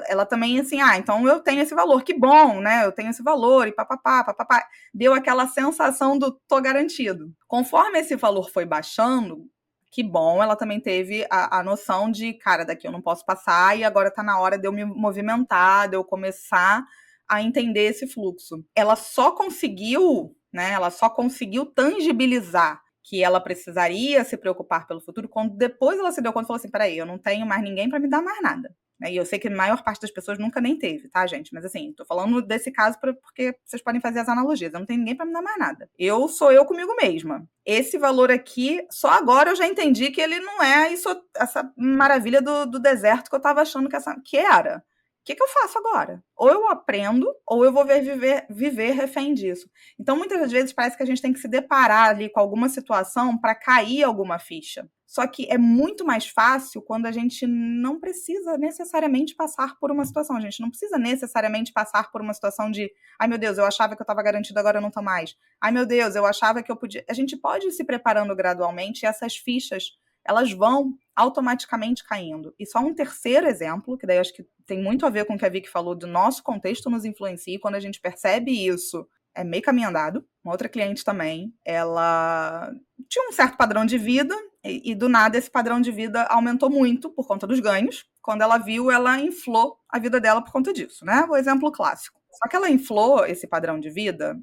ela também, assim, então eu tenho esse valor, que bom, né? Eu tenho esse valor, e papapá, papapá. Deu aquela sensação do tô garantido. Conforme esse valor foi baixando, que bom, ela também teve a noção de, cara, daqui eu não posso passar e agora tá na hora de eu me movimentar, de eu começar a entender esse fluxo. Ela só conseguiu, né? Ela só conseguiu tangibilizar que ela precisaria se preocupar pelo futuro quando depois ela se deu conta e falou assim, peraí, eu não tenho mais ninguém para me dar mais nada. E eu sei que a maior parte das pessoas nunca nem teve, tá, gente? Mas assim, tô falando desse caso porque vocês podem fazer as analogias. Eu não tenho ninguém para me dar mais nada. Eu sou eu comigo mesma. Esse valor aqui, só agora eu já entendi que ele não é isso, essa maravilha do deserto que eu tava achando que era. O que eu faço agora? Ou eu aprendo, ou eu vou viver refém disso. Então, muitas vezes, parece que a gente tem que se deparar ali com alguma situação para cair alguma ficha. Só que é muito mais fácil quando a gente não precisa necessariamente passar por uma situação. A gente não precisa necessariamente passar por uma situação de ai, meu Deus, eu achava que eu estava garantido, agora eu não estou mais. Ai, meu Deus, eu achava que eu podia... A gente pode ir se preparando gradualmente e essas fichas elas vão automaticamente caindo. E só um terceiro exemplo, que daí acho que tem muito a ver com o que a Vicky falou, do nosso contexto nos influencia, e quando a gente percebe isso, é meio caminho andado. Uma outra cliente também, ela tinha um certo padrão de vida e do nada esse padrão de vida aumentou muito por conta dos ganhos. Quando ela viu, ela inflou a vida dela por conta disso, né? O exemplo clássico. Só que ela inflou esse padrão de vida.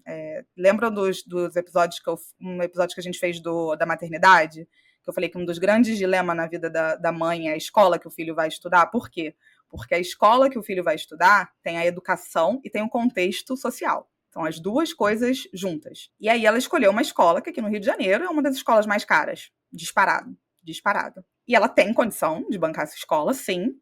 Lembram dos episódios um episódio que a gente fez da maternidade? Que eu falei que um dos grandes dilemas na vida da mãe é a escola que o filho vai estudar. Por quê? Porque a escola que o filho vai estudar tem a educação e tem o contexto social. São as duas coisas juntas. E aí ela escolheu uma escola que aqui no Rio de Janeiro é uma das escolas mais caras. Disparado. Disparado. E ela tem condição de bancar essa escola, sim.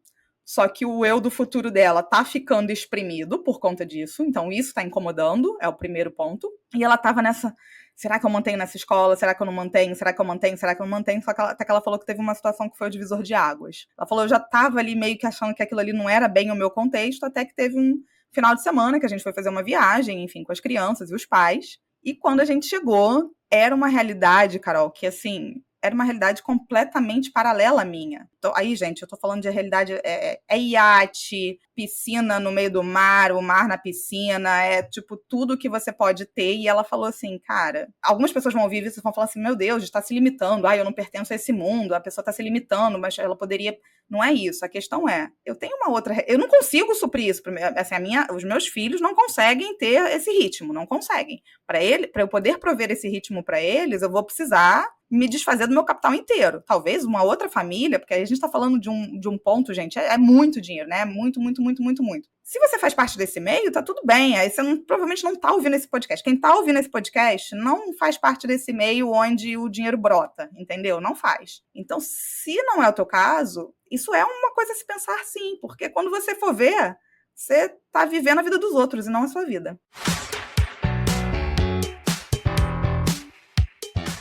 Só que o eu do futuro dela tá ficando exprimido por conta disso. Então isso tá incomodando, é o primeiro ponto. E ela tava nessa... Será que eu mantenho nessa escola? Será que eu não mantenho? Será que eu mantenho? Será que eu não mantenho? Só que até que ela falou que teve uma situação que foi o divisor de águas. Ela falou, eu já tava ali meio que achando que aquilo ali não era bem o meu contexto, até que teve um final de semana que a gente foi fazer uma viagem, enfim, com as crianças e os pais. E quando a gente chegou, era uma realidade, Carol, que assim... era uma realidade completamente paralela à minha. Então, aí, gente, eu tô falando de realidade... É iate, piscina no meio do mar, o mar na piscina, é tipo tudo que você pode ter. E ela falou assim, cara... Algumas pessoas vão ouvir isso e vão falar assim, meu Deus, está se limitando. Eu não pertenço a esse mundo, a pessoa está se limitando, mas ela poderia... Não é isso, a questão é, eu tenho uma outra... Eu não consigo suprir isso. Assim, os meus filhos não conseguem ter esse ritmo, não conseguem. Para eu poder prover esse ritmo para eles, eu vou precisar me desfazer do meu capital inteiro. Talvez uma outra família, porque aí a gente está falando de um ponto, gente, é muito dinheiro, né? Muito, muito, muito, muito, muito. Se você faz parte desse meio, tá tudo bem. Aí você provavelmente não tá ouvindo esse podcast. Quem tá ouvindo esse podcast não faz parte desse meio onde o dinheiro brota, entendeu? Não faz. Então, se não é o teu caso, isso é uma coisa a se pensar sim, porque quando você for ver, você tá vivendo a vida dos outros e não a sua vida.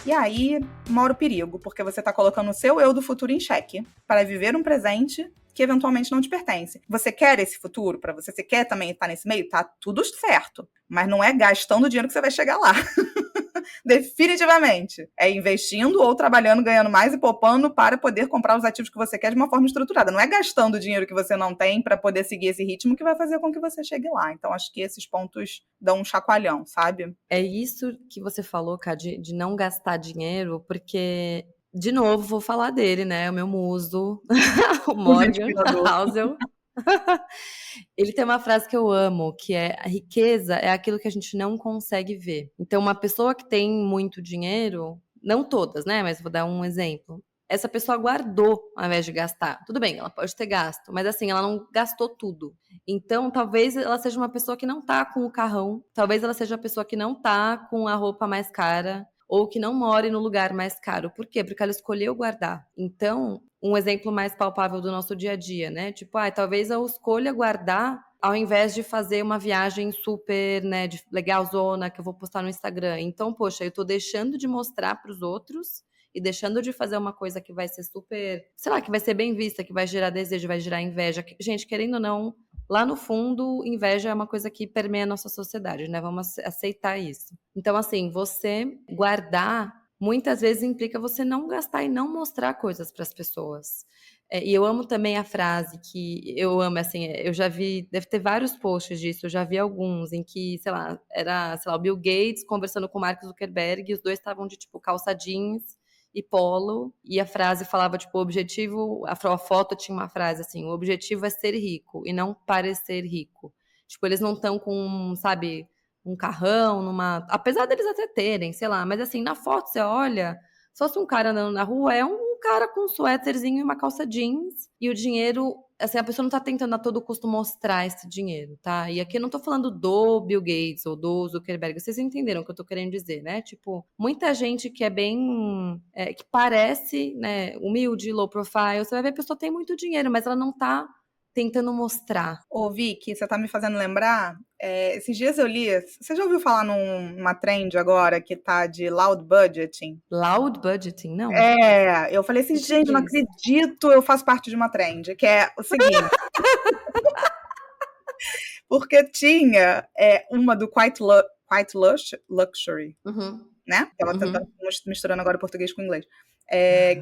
E aí mora o perigo, porque você está colocando o seu eu do futuro em xeque para viver um presente que eventualmente não te pertence. Você quer esse futuro para você? Você quer também estar nesse meio? Tá tudo certo. Mas não é gastando dinheiro que você vai chegar lá. Definitivamente. É investindo ou trabalhando, ganhando mais e poupando para poder comprar os ativos que você quer de uma forma estruturada. Não é gastando dinheiro que você não tem para poder seguir esse ritmo que vai fazer com que você chegue lá. Então, acho que esses pontos dão um chacoalhão, sabe? É isso que você falou, Ká, de não gastar dinheiro, porque, de novo, vou falar dele, né? O meu muso, o Morgan Housel. Ele tem uma frase que eu amo, que é: a riqueza é aquilo que a gente não consegue ver. Então, uma pessoa que tem muito dinheiro, não todas, né? Mas vou dar um exemplo. Essa pessoa guardou ao invés de gastar. Tudo bem, ela pode ter gasto, mas assim, ela não gastou tudo. Então, talvez ela seja uma pessoa que não tá com o carrão, talvez ela seja a pessoa que não tá com a roupa mais cara, ou que não more no lugar mais caro. Por quê? Porque ela escolheu guardar. Então, um exemplo mais palpável do nosso dia a dia, né? Tipo, talvez eu escolha guardar ao invés de fazer uma viagem super, né, de legalzona que eu vou postar no Instagram. Então, poxa, eu tô deixando de mostrar para os outros e deixando de fazer uma coisa que vai ser super, sei lá, que vai ser bem vista, que vai gerar desejo, vai gerar inveja. Gente, querendo ou não, lá no fundo, inveja é uma coisa que permeia a nossa sociedade, né? Vamos aceitar isso. Então, assim, você guardar muitas vezes implica você não gastar e não mostrar coisas para as pessoas. E eu amo também a frase que eu amo, assim, eu já vi, deve ter vários posts disso, eu já vi alguns em que, sei lá, era, sei lá, o Bill Gates conversando com o Mark Zuckerberg e os dois estavam de, tipo, calça jeans e polo, e a frase falava, tipo, o objetivo, a foto tinha uma frase assim: o objetivo é ser rico e não parecer rico. Tipo, eles não estão com, sabe, um carrão, apesar deles até terem, sei lá, mas assim, na foto você olha, se fosse um cara andando na rua, é um cara com um suéterzinho e uma calça jeans, e o dinheiro, assim, a pessoa não tá tentando a todo custo mostrar esse dinheiro, tá? E aqui eu não tô falando do Bill Gates ou do Zuckerberg, vocês entenderam o que eu tô querendo dizer, né? Tipo, muita gente que é bem, que parece, né, humilde, low profile, você vai ver a pessoa tem muito dinheiro, mas ela não tá tentando mostrar. Ô, Vicky, você tá me fazendo lembrar, esses dias eu li, você já ouviu falar numa trend agora que tá de loud budgeting? Loud budgeting, não? Eu falei assim, gente, não acredito, eu faço parte de uma trend, que é o seguinte. Porque tinha uma do Quite Luxury, Uhum. né? Ela tá misturando agora português com inglês.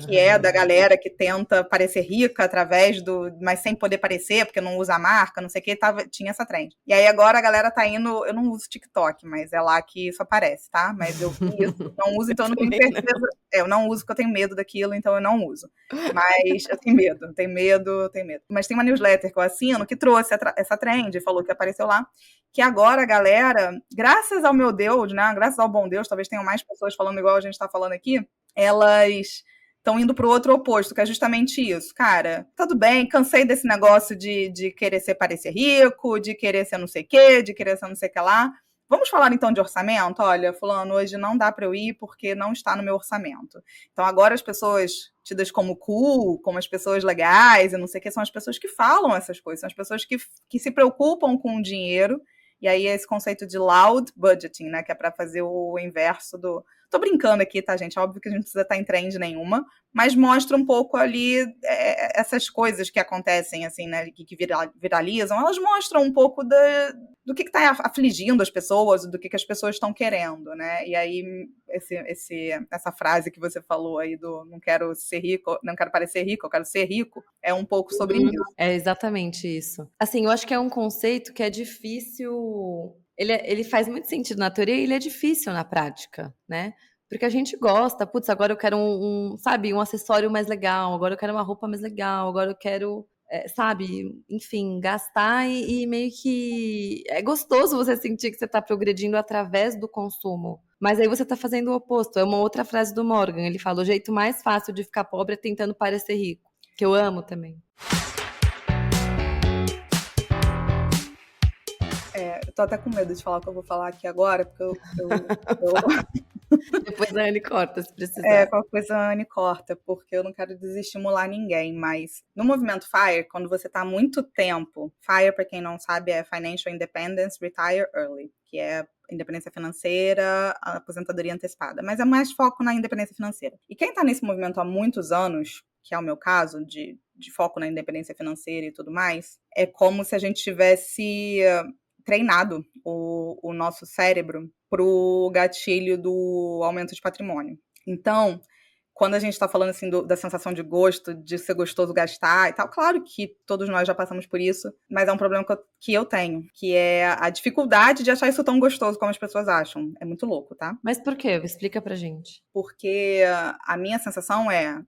que é da galera que tenta parecer rica através mas sem poder parecer, porque não usa a marca, não sei o que, tinha essa trend. E aí agora a galera tá indo, eu não uso TikTok, mas é lá que isso aparece, tá? Mas eu vi isso, não uso, então eu não tenho certeza. Eu não uso porque eu tenho medo daquilo, então eu não uso. Mas eu tenho medo. Mas tem uma newsletter que eu assino que trouxe essa trend, falou que apareceu lá, que agora a galera, graças ao meu Deus, né? Graças ao bom Deus, talvez tenham mais pessoas falando igual a gente tá falando aqui, elas estão indo para o outro oposto, que é justamente isso. Cara, tudo bem, cansei desse negócio de querer parecer rico, de querer ser não sei o quê, de querer ser não sei o que lá. Vamos falar então de orçamento? Olha, fulano, hoje não dá para eu ir porque não está no meu orçamento. Então agora as pessoas tidas como cool, como as pessoas legais e não sei o que, são as pessoas que falam essas coisas, são as pessoas que se preocupam com o dinheiro. E aí é esse conceito de loud budgeting, né, que é para fazer o inverso do... Tô brincando aqui, tá, gente? Óbvio que a gente não precisa estar em trend nenhuma, mas mostra um pouco ali essas coisas que acontecem, assim, né, que viralizam, elas mostram um pouco do que está afligindo as pessoas, do que as pessoas estão querendo, né? E aí essa frase que você falou aí do não quero ser rico, não quero parecer rico, eu quero ser rico, é um pouco sobre isso. É exatamente isso. Assim, eu acho que é um conceito que é difícil. Ele faz muito sentido na teoria e ele é difícil na prática, né? Porque a gente gosta, putz, agora eu quero sabe, um acessório mais legal, agora eu quero uma roupa mais legal, agora eu quero, sabe, enfim, gastar e meio que é gostoso você sentir que você está progredindo através do consumo. Mas aí você está fazendo o oposto. É uma outra frase do Morgan. Ele fala: o jeito mais fácil de ficar pobre é tentando parecer rico. Que eu amo também. Eu tô até com medo de falar o que eu vou falar aqui agora, porque eu Depois a Anne corta, se precisar. qualquer coisa a Anne corta, porque eu não quero desestimular ninguém, mas no movimento FIRE, quando você tá há muito tempo, FIRE, para quem não sabe, é Financial Independence Retire Early, que é independência financeira, aposentadoria antecipada, mas é mais foco na independência financeira. E quem tá nesse movimento há muitos anos, que é o meu caso, de foco na independência financeira e tudo mais, é como se a gente tivesse treinado o nosso cérebro para o gatilho do aumento de patrimônio. Então, quando a gente está falando assim da sensação de gosto, de ser gostoso gastar e tal, claro que todos nós já passamos por isso, mas é um problema que eu tenho, que é a dificuldade de achar isso tão gostoso como as pessoas acham. É muito louco, tá? Mas por quê? Explica pra gente. Porque a minha sensação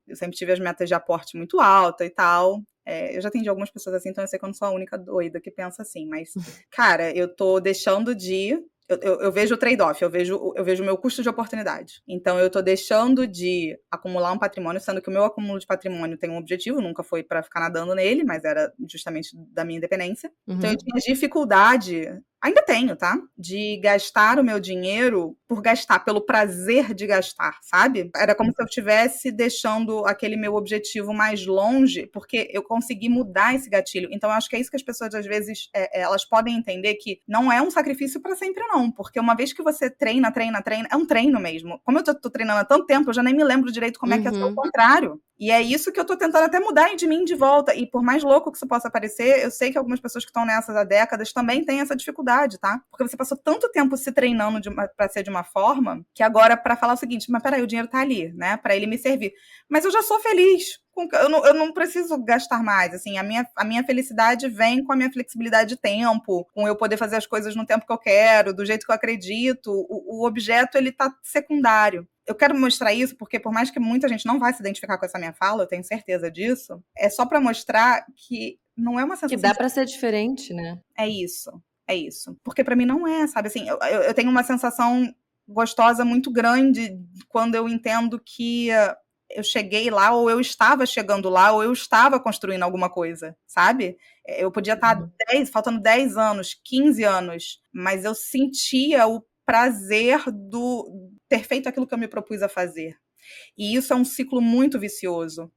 eu sempre tive as metas de aporte muito alta e tal. Eu já atendi algumas pessoas assim, então eu sei que eu não sou a única doida que pensa assim, mas, cara, eu tô deixando de... Eu vejo o trade-off, eu vejo o meu custo de oportunidade. Então, eu tô deixando de acumular um patrimônio, sendo que o meu acúmulo de patrimônio tem um objetivo, nunca foi para ficar nadando nele, mas era justamente da minha independência. Então, eu tinha dificuldade, ainda tenho, tá? De gastar o meu dinheiro por gastar, pelo prazer de gastar, sabe? Era como se eu estivesse deixando aquele meu objetivo mais longe, porque eu consegui mudar esse gatilho. Então, eu acho que é isso que as pessoas, às vezes, elas podem entender que não é um sacrifício para sempre, não. Porque uma vez que você treina, é um treino mesmo. Como eu tô treinando há tanto tempo, eu já nem me lembro direito como é que é o contrário. E é isso que eu tô tentando até mudar de mim de volta. E por mais louco que isso possa parecer, eu sei que algumas pessoas que estão nessas há décadas também têm essa dificuldade, tá? Porque você passou tanto tempo se treinando pra ser de uma forma, que agora pra falar o seguinte, mas peraí, o dinheiro tá ali, né? Pra ele me servir. Mas eu já sou feliz. Eu não preciso gastar mais, assim, a minha felicidade vem com a minha flexibilidade de tempo, com eu poder fazer as coisas no tempo que eu quero, do jeito que eu acredito, o objeto, ele tá secundário. Eu quero mostrar isso porque, por mais que muita gente não vai se identificar com essa minha fala, eu tenho certeza disso, é só pra mostrar que não é uma sensação... Que dá pra ser diferente, né? É isso. Porque pra mim não é, sabe, assim, eu tenho uma sensação gostosa muito grande quando eu entendo que eu cheguei lá, ou eu estava chegando lá, ou eu estava construindo alguma coisa, sabe? Eu podia estar faltando 10 anos, 15 anos, mas eu sentia o prazer do ter feito aquilo que eu me propus a fazer. E isso é um ciclo muito virtuoso,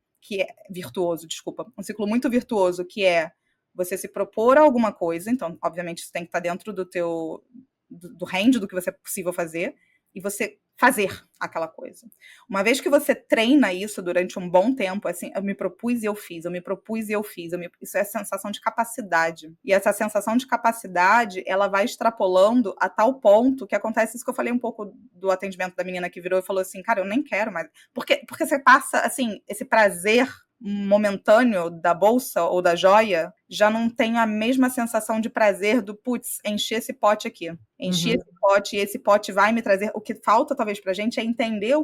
um ciclo muito virtuoso, que é você se propor alguma coisa, então, obviamente, isso tem que estar dentro do range do que você é possível fazer, e você fazer aquela coisa. Uma vez que você treina isso durante um bom tempo, assim, eu me propus e eu fiz, eu me propus e eu fiz, isso é sensação de capacidade. E essa sensação de capacidade, ela vai extrapolando a tal ponto que acontece isso que eu falei um pouco do atendimento da menina que virou e falou assim, cara, eu nem quero mais. Porque você passa, assim, esse prazer momentâneo da bolsa ou da joia, já não tem a mesma sensação de prazer do, putz, enchi esse pote aqui. Enchi esse pote e esse pote vai me trazer. O que falta, talvez, pra gente é entender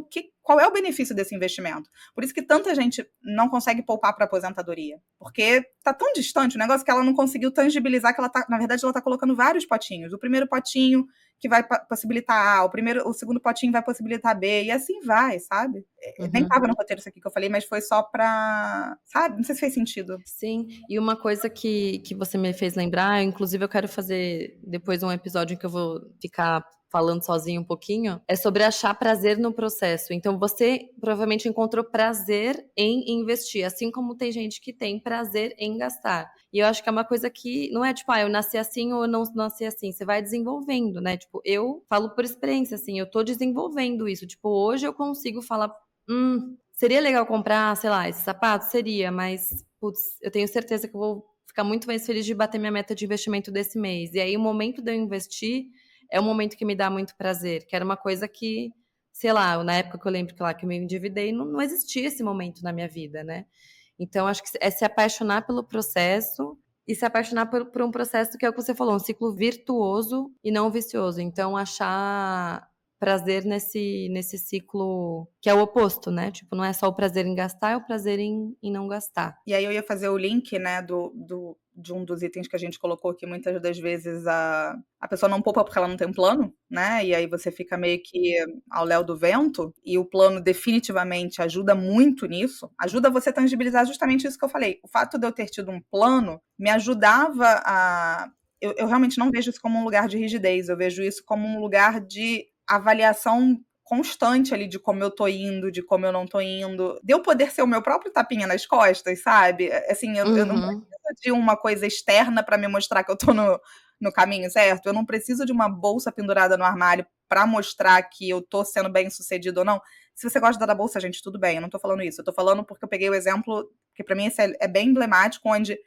qual é o benefício desse investimento. Por isso que tanta gente não consegue poupar para aposentadoria. Porque tá tão distante o negócio que ela não conseguiu tangibilizar que na verdade, ela tá colocando vários potinhos. O primeiro potinho que vai possibilitar A, o segundo potinho vai possibilitar B, e assim vai, sabe? Nem tava no roteiro isso aqui que eu falei, mas foi só pra, sabe? Não sei se fez sentido. Sim, e uma coisa que você me fez lembrar, inclusive eu quero fazer depois um episódio em que eu vou ficar falando sozinho um pouquinho, é sobre achar prazer no processo. Então você provavelmente encontrou prazer em investir, assim como tem gente que tem prazer em gastar. E eu acho que é uma coisa que não é tipo, eu nasci assim ou eu não nasci assim. Você vai desenvolvendo, né? Tipo, eu falo por experiência, assim, eu tô desenvolvendo isso. Tipo, hoje eu consigo falar, seria legal comprar, sei lá, esse sapato? Seria, mas, putz, eu tenho certeza que eu vou ficar muito mais feliz de bater minha meta de investimento desse mês. E aí, o momento de eu investir é um momento que me dá muito prazer, que era uma coisa que, sei lá, na época que eu lembro que eu me endividei, não existia esse momento na minha vida, né? Então, acho que é se apaixonar pelo processo e se apaixonar por um processo que é o que você falou, um ciclo virtuoso e não vicioso. Então, achar prazer nesse ciclo que é o oposto, né? Tipo, não é só o prazer em gastar, é o prazer em não gastar. E aí eu ia fazer o link, né, de um dos itens que a gente colocou, que muitas das vezes a pessoa não poupa porque ela não tem um plano, né? E aí você fica meio que ao léu do vento, e o plano definitivamente ajuda muito nisso, ajuda você a tangibilizar justamente isso que eu falei. O fato de eu ter tido um plano me ajudava a. Eu realmente não vejo isso como um lugar de rigidez, eu vejo isso como um lugar de avaliação constante ali de como eu tô indo, de como eu não tô indo, de eu poder ser o meu próprio tapinha nas costas, sabe? Assim, eu não preciso de uma coisa externa para me mostrar que eu tô no caminho certo, eu não preciso de uma bolsa pendurada no armário para mostrar que eu tô sendo bem sucedido ou não. Se você gosta da bolsa, gente, tudo bem, eu não tô falando isso, eu tô falando porque eu peguei o exemplo, que para mim esse é bem emblemático, onde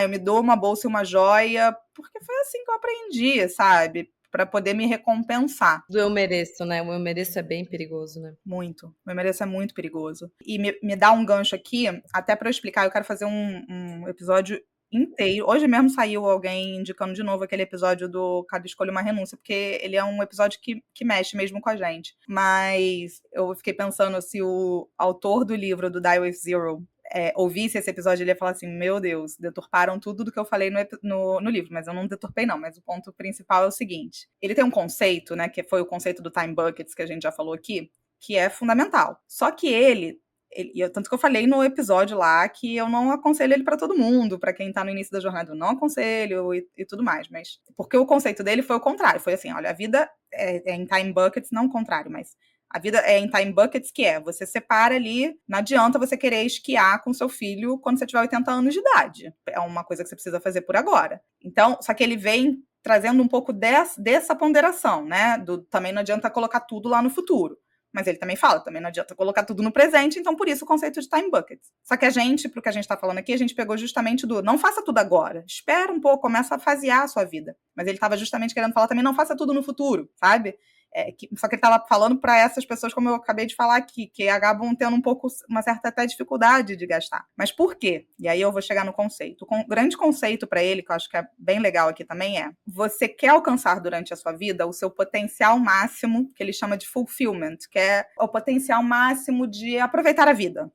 eu me dou uma bolsa e uma joia, porque foi assim que eu aprendi, sabe? Para poder me recompensar. Do eu mereço, né? O eu mereço é bem perigoso, né? Muito. O eu mereço é muito perigoso. E me dá um gancho aqui, até para eu explicar, eu quero fazer um episódio inteiro. Hoje mesmo saiu alguém indicando de novo aquele episódio do Cada Escolha uma Renúncia, porque ele é um episódio que mexe mesmo com a gente. Mas eu fiquei pensando se o autor do livro do Die With Zero ouvisse esse episódio, ele ia falar assim, meu Deus, deturparam tudo do que eu falei no livro, mas eu não deturpei não, mas o ponto principal é o seguinte, ele tem um conceito, né, que foi o conceito do time buckets, que a gente já falou aqui, que é fundamental. Só que tanto que eu falei no episódio lá que eu não aconselho ele para todo mundo, para quem tá no início da jornada, eu não aconselho e tudo mais, mas porque o conceito dele foi o contrário, foi assim, olha, a vida é em time buckets, não o contrário, mas a vida é em time buckets, que você separa ali, não adianta você querer esquiar com seu filho quando você tiver 80 anos de idade. É uma coisa que você precisa fazer por agora. Então, só que ele vem trazendo um pouco dessa ponderação, né? Também não adianta colocar tudo lá no futuro. Mas ele também fala, também não adianta colocar tudo no presente, então por isso o conceito de time buckets. Só que pro que a gente tá falando aqui, a gente pegou justamente não faça tudo agora, espera um pouco, começa a fasear a sua vida. Mas ele tava justamente querendo falar também, não faça tudo no futuro, sabe? Só que ele estava falando para essas pessoas, como eu acabei de falar aqui, que acabam tendo um pouco, uma certa até dificuldade de gastar. Mas por quê? E aí eu vou chegar no conceito. O grande conceito para ele, que eu acho que é bem legal aqui também, você quer alcançar durante a sua vida o seu potencial máximo, que ele chama de fulfillment, que é o potencial máximo de aproveitar a vida,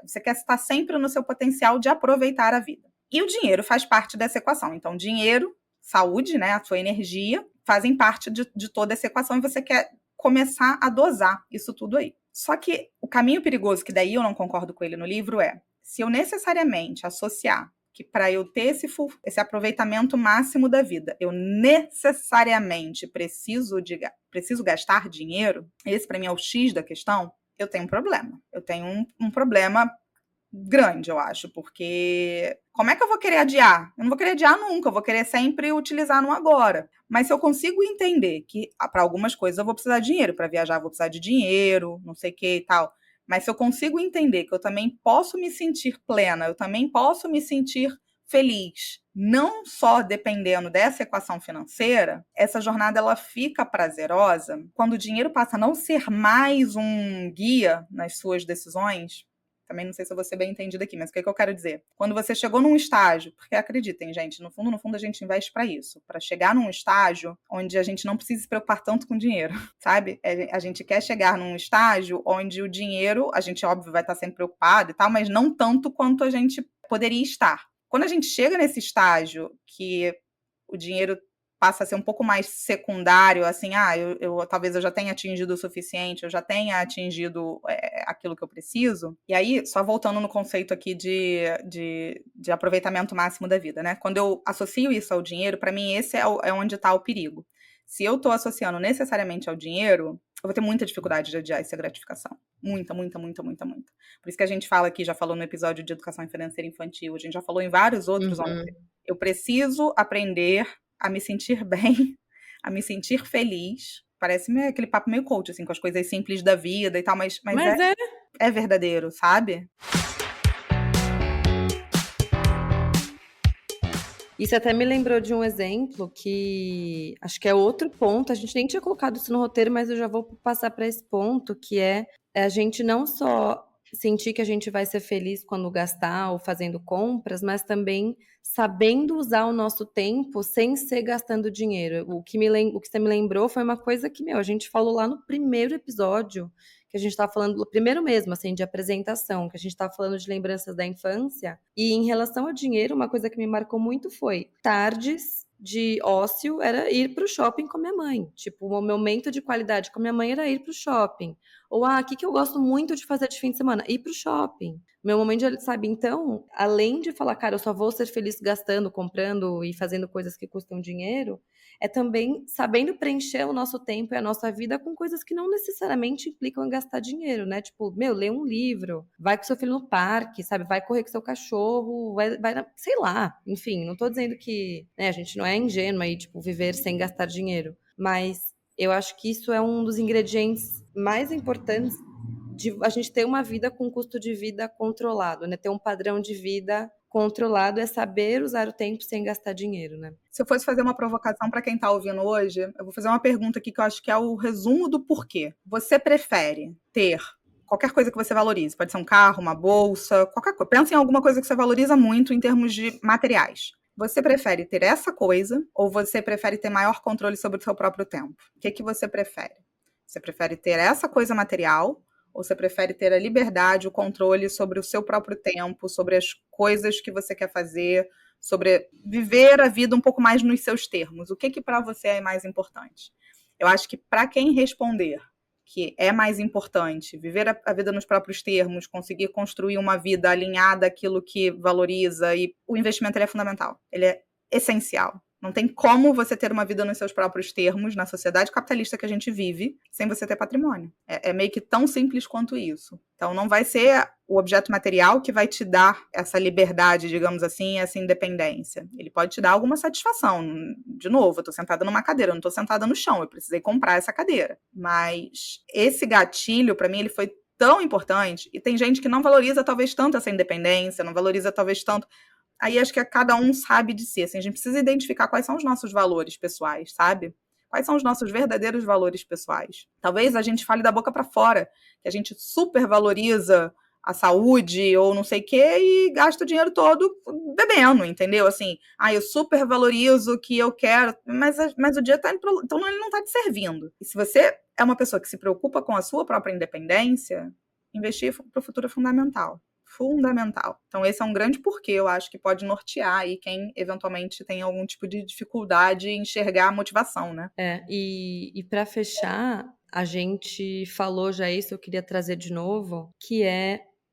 você quer estar sempre no seu potencial de aproveitar a vida. E o dinheiro faz parte dessa equação. Então, dinheiro, saúde, né, a sua energia, fazem parte de toda essa equação e você quer começar a dosar isso tudo aí. Só que o caminho perigoso, que daí eu não concordo com ele no livro, se eu necessariamente associar que para eu ter esse aproveitamento máximo da vida, eu necessariamente preciso gastar dinheiro, esse para mim é o X da questão, eu tenho um problema. Eu tenho um problema grande, eu acho, porque como é que eu vou querer adiar? Eu não vou querer adiar nunca, eu vou querer sempre utilizar no agora. Mas se eu consigo entender que para algumas coisas eu vou precisar de dinheiro, para viajar eu vou precisar de dinheiro, não sei o que e tal. Mas se eu consigo entender que eu também posso me sentir plena, eu também posso me sentir feliz, não só dependendo dessa equação financeira, essa jornada ela fica prazerosa quando o dinheiro passa a não ser mais um guia nas suas decisões. Também não sei se eu vou ser bem entendida aqui, mas o que eu quero dizer? Quando você chegou num estágio, porque acreditem, gente, no fundo a gente investe para isso, para chegar num estágio onde a gente não precisa se preocupar tanto com dinheiro, sabe? A gente quer chegar num estágio onde o dinheiro, a gente óbvio vai estar sempre preocupado e tal, mas não tanto quanto a gente poderia estar. Quando a gente chega nesse estágio que o dinheiro passa a ser um pouco mais secundário, assim, talvez eu já tenha atingido o suficiente, eu já tenha atingido aquilo que eu preciso. E aí, só voltando no conceito aqui de aproveitamento máximo da vida, né? Quando eu associo isso ao dinheiro, para mim esse é onde está o perigo. Se eu estou associando necessariamente ao dinheiro, eu vou ter muita dificuldade de adiar essa gratificação. Muita, muita, muita, muita, muita. Por isso que a gente fala aqui, já falou no episódio de educação financeira infantil, a gente já falou em vários outros, eu preciso aprender a me sentir bem, a me sentir feliz. Parece aquele papo meio coach, assim, com as coisas simples da vida e tal, mas é verdadeiro, sabe? Isso até me lembrou de um exemplo que acho que é outro ponto, a gente nem tinha colocado isso no roteiro, mas eu já vou passar para esse ponto, que é a gente não só sentir que a gente vai ser feliz quando gastar ou fazendo compras, mas também sabendo usar o nosso tempo sem ser gastando dinheiro. O que você me lembrou foi uma coisa que, a gente falou lá no primeiro episódio, que a gente estava falando, primeiro mesmo, assim, de apresentação, que a gente estava falando de lembranças da infância. E em relação ao dinheiro, uma coisa que me marcou muito foi tardes de ócio era ir para o shopping com a minha mãe. Tipo, o meu momento de qualidade com a minha mãe era ir para o shopping. Ou, o que eu gosto muito de fazer de fim de semana? Ir para o shopping. Meu momento de, sabe? Então, além de falar, cara, eu só vou ser feliz gastando, comprando e fazendo coisas que custam dinheiro, é também sabendo preencher o nosso tempo e a nossa vida com coisas que não necessariamente implicam em gastar dinheiro, né? Tipo, lê um livro, vai com seu filho no parque, sabe? Vai correr com seu cachorro, sei lá. Enfim, não tô dizendo que, né, a gente não é ingênua e, tipo, viver sem gastar dinheiro. Mas eu acho que isso é um dos ingredientes mais importantes de a gente ter uma vida com custo de vida controlado, né? Ter um padrão de vida controlado é saber usar o tempo sem gastar dinheiro, né? Se eu fosse fazer uma provocação para quem está ouvindo hoje, eu vou fazer uma pergunta aqui que eu acho que é o resumo do porquê. Você prefere ter qualquer coisa que você valorize? Pode ser um carro, uma bolsa, qualquer coisa. Pensa em alguma coisa que você valoriza muito em termos de materiais. Você prefere ter essa coisa ou você prefere ter maior controle sobre o seu próprio tempo? O que você prefere? Você prefere ter essa coisa material ou você prefere ter a liberdade, o controle sobre o seu próprio tempo, sobre as coisas que você quer fazer, sobre viver a vida um pouco mais nos seus termos? O que para você é mais importante? Eu acho que para quem responder que é mais importante viver a vida nos próprios termos, conseguir construir uma vida alinhada àquilo que valoriza, e o investimento ele é fundamental, ele é essencial. Não tem como você ter uma vida nos seus próprios termos, na sociedade capitalista que a gente vive, sem você ter patrimônio. É meio que tão simples quanto isso. Então, não vai ser o objeto material que vai te dar essa liberdade, digamos assim, essa independência. Ele pode te dar alguma satisfação. De novo, eu estou sentada numa cadeira, eu não estou sentada no chão, eu precisei comprar essa cadeira. Mas esse gatilho, para mim, ele foi tão importante, e tem gente que não valoriza talvez tanto essa independência, não valoriza talvez tanto. Aí acho que cada um sabe de si, assim, a gente precisa identificar quais são os nossos valores pessoais, sabe? Quais são os nossos verdadeiros valores pessoais. Talvez a gente fale da boca para fora, que a gente super valoriza a saúde ou não sei o quê e gasta o dinheiro todo bebendo, entendeu? Assim, eu super valorizo o que eu quero, mas o dia tá indo pro, então ele não tá te servindo. E se você é uma pessoa que se preocupa com a sua própria independência, investir para o futuro é fundamental. Fundamental. Então, esse é um grande porquê, eu acho, que pode nortear aí quem eventualmente tem algum tipo de dificuldade em enxergar a motivação, né? E para fechar, a gente falou já isso, eu queria trazer de novo, que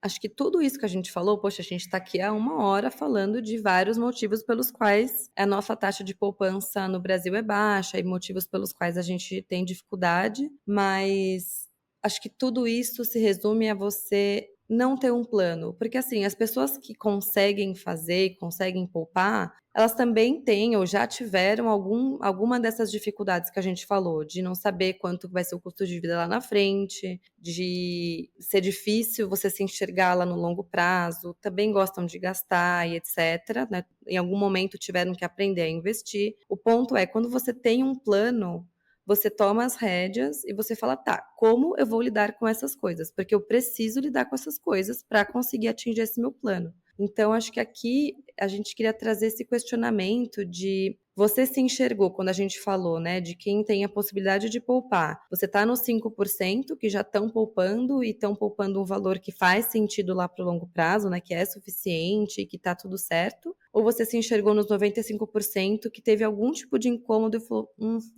acho que tudo isso que a gente falou, poxa, a gente está aqui há 1 hora falando de vários motivos pelos quais a nossa taxa de poupança no Brasil é baixa e motivos pelos quais a gente tem dificuldade, mas acho que tudo isso se resume a você não ter um plano? Porque, assim, as pessoas que conseguem fazer, conseguem poupar, elas também têm ou já tiveram alguma dessas dificuldades que a gente falou, de não saber quanto vai ser o custo de vida lá na frente, de ser difícil você se enxergar lá no longo prazo, também gostam de gastar e etc, né? Em algum momento tiveram que aprender a investir. O ponto é, quando você tem um plano, você toma as rédeas e você fala, tá, como eu vou lidar com essas coisas? Porque eu preciso lidar com essas coisas para conseguir atingir esse meu plano. Então, acho que aqui a gente queria trazer esse questionamento de você se enxergou quando a gente falou, né, de quem tem a possibilidade de poupar. Você está nos 5% que já estão poupando e estão poupando um valor que faz sentido lá para o longo prazo, né, que é suficiente e que está tudo certo. Ou você se enxergou nos 95% que teve algum tipo de incômodo e falou,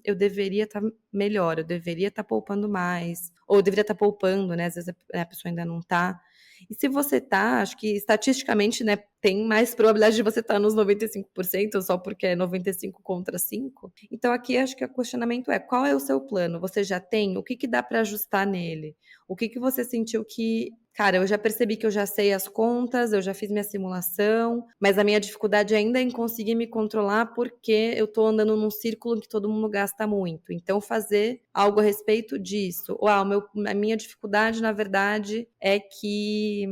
eu deveria estar melhor, eu deveria estar poupando mais, ou eu deveria estar poupando, né, às vezes a pessoa ainda não está. E se você tá, acho que estatisticamente, né, tem mais probabilidade de você estar nos 95% só porque é 95 contra 5. Então aqui acho que o questionamento é, qual é o seu plano? Você já tem? O que que dá para ajustar nele? O que que você sentiu que, cara, eu já percebi que eu já sei as contas, eu já fiz minha simulação, mas a minha dificuldade ainda é em conseguir me controlar porque eu tô andando num círculo em que todo mundo gasta muito. Então fazer algo a respeito disso. Ou a minha dificuldade, na verdade, é que,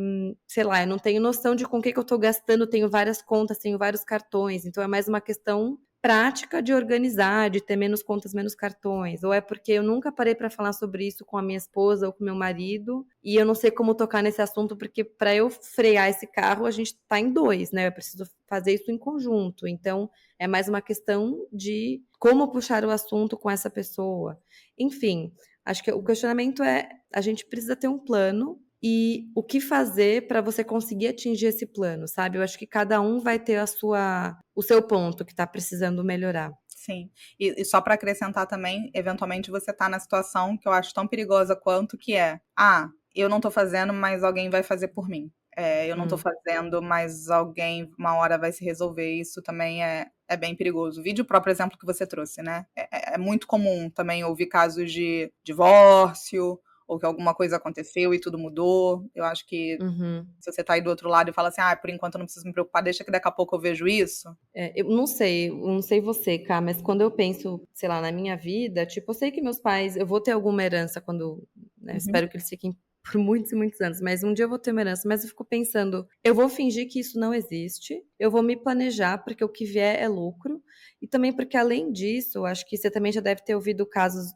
sei lá, eu não tenho noção de com o que eu tô gastando, tenho várias contas, tenho vários cartões, então é mais uma questão prática de organizar, de ter menos contas, menos cartões, ou é porque eu nunca parei para falar sobre isso com a minha esposa ou com meu marido, e eu não sei como tocar nesse assunto, porque para eu frear esse carro, a gente está em dois, né? Eu preciso fazer isso em conjunto. Então, é mais uma questão de como puxar o assunto com essa pessoa. Enfim, acho que o questionamento é: a gente precisa ter um plano e o que fazer para você conseguir atingir esse plano, sabe? Eu acho que cada um vai ter o seu ponto que está precisando melhorar. Sim. E só para acrescentar também, eventualmente você tá na situação que eu acho tão perigosa quanto que é, eu não tô fazendo, mas alguém vai fazer por mim. Eu não tô Hum. fazendo, mas alguém uma hora vai se resolver. Isso também é bem perigoso. Vide o próprio exemplo que você trouxe, né? É muito comum também ouvir casos de divórcio, ou que alguma coisa aconteceu e tudo mudou. Eu acho que Uhum. se você tá aí do outro lado e fala assim, por enquanto eu não preciso me preocupar, deixa que daqui a pouco eu vejo isso. Eu não sei você, Cá, mas quando eu penso, sei lá, na minha vida, tipo, eu sei que meus pais, eu vou ter alguma herança quando, né, Uhum. espero que eles fiquem por muitos e muitos anos, mas um dia eu vou ter uma herança, mas eu fico pensando, eu vou fingir que isso não existe, eu vou me planejar, porque o que vier é lucro, e também porque, além disso, eu acho que você também já deve ter ouvido casos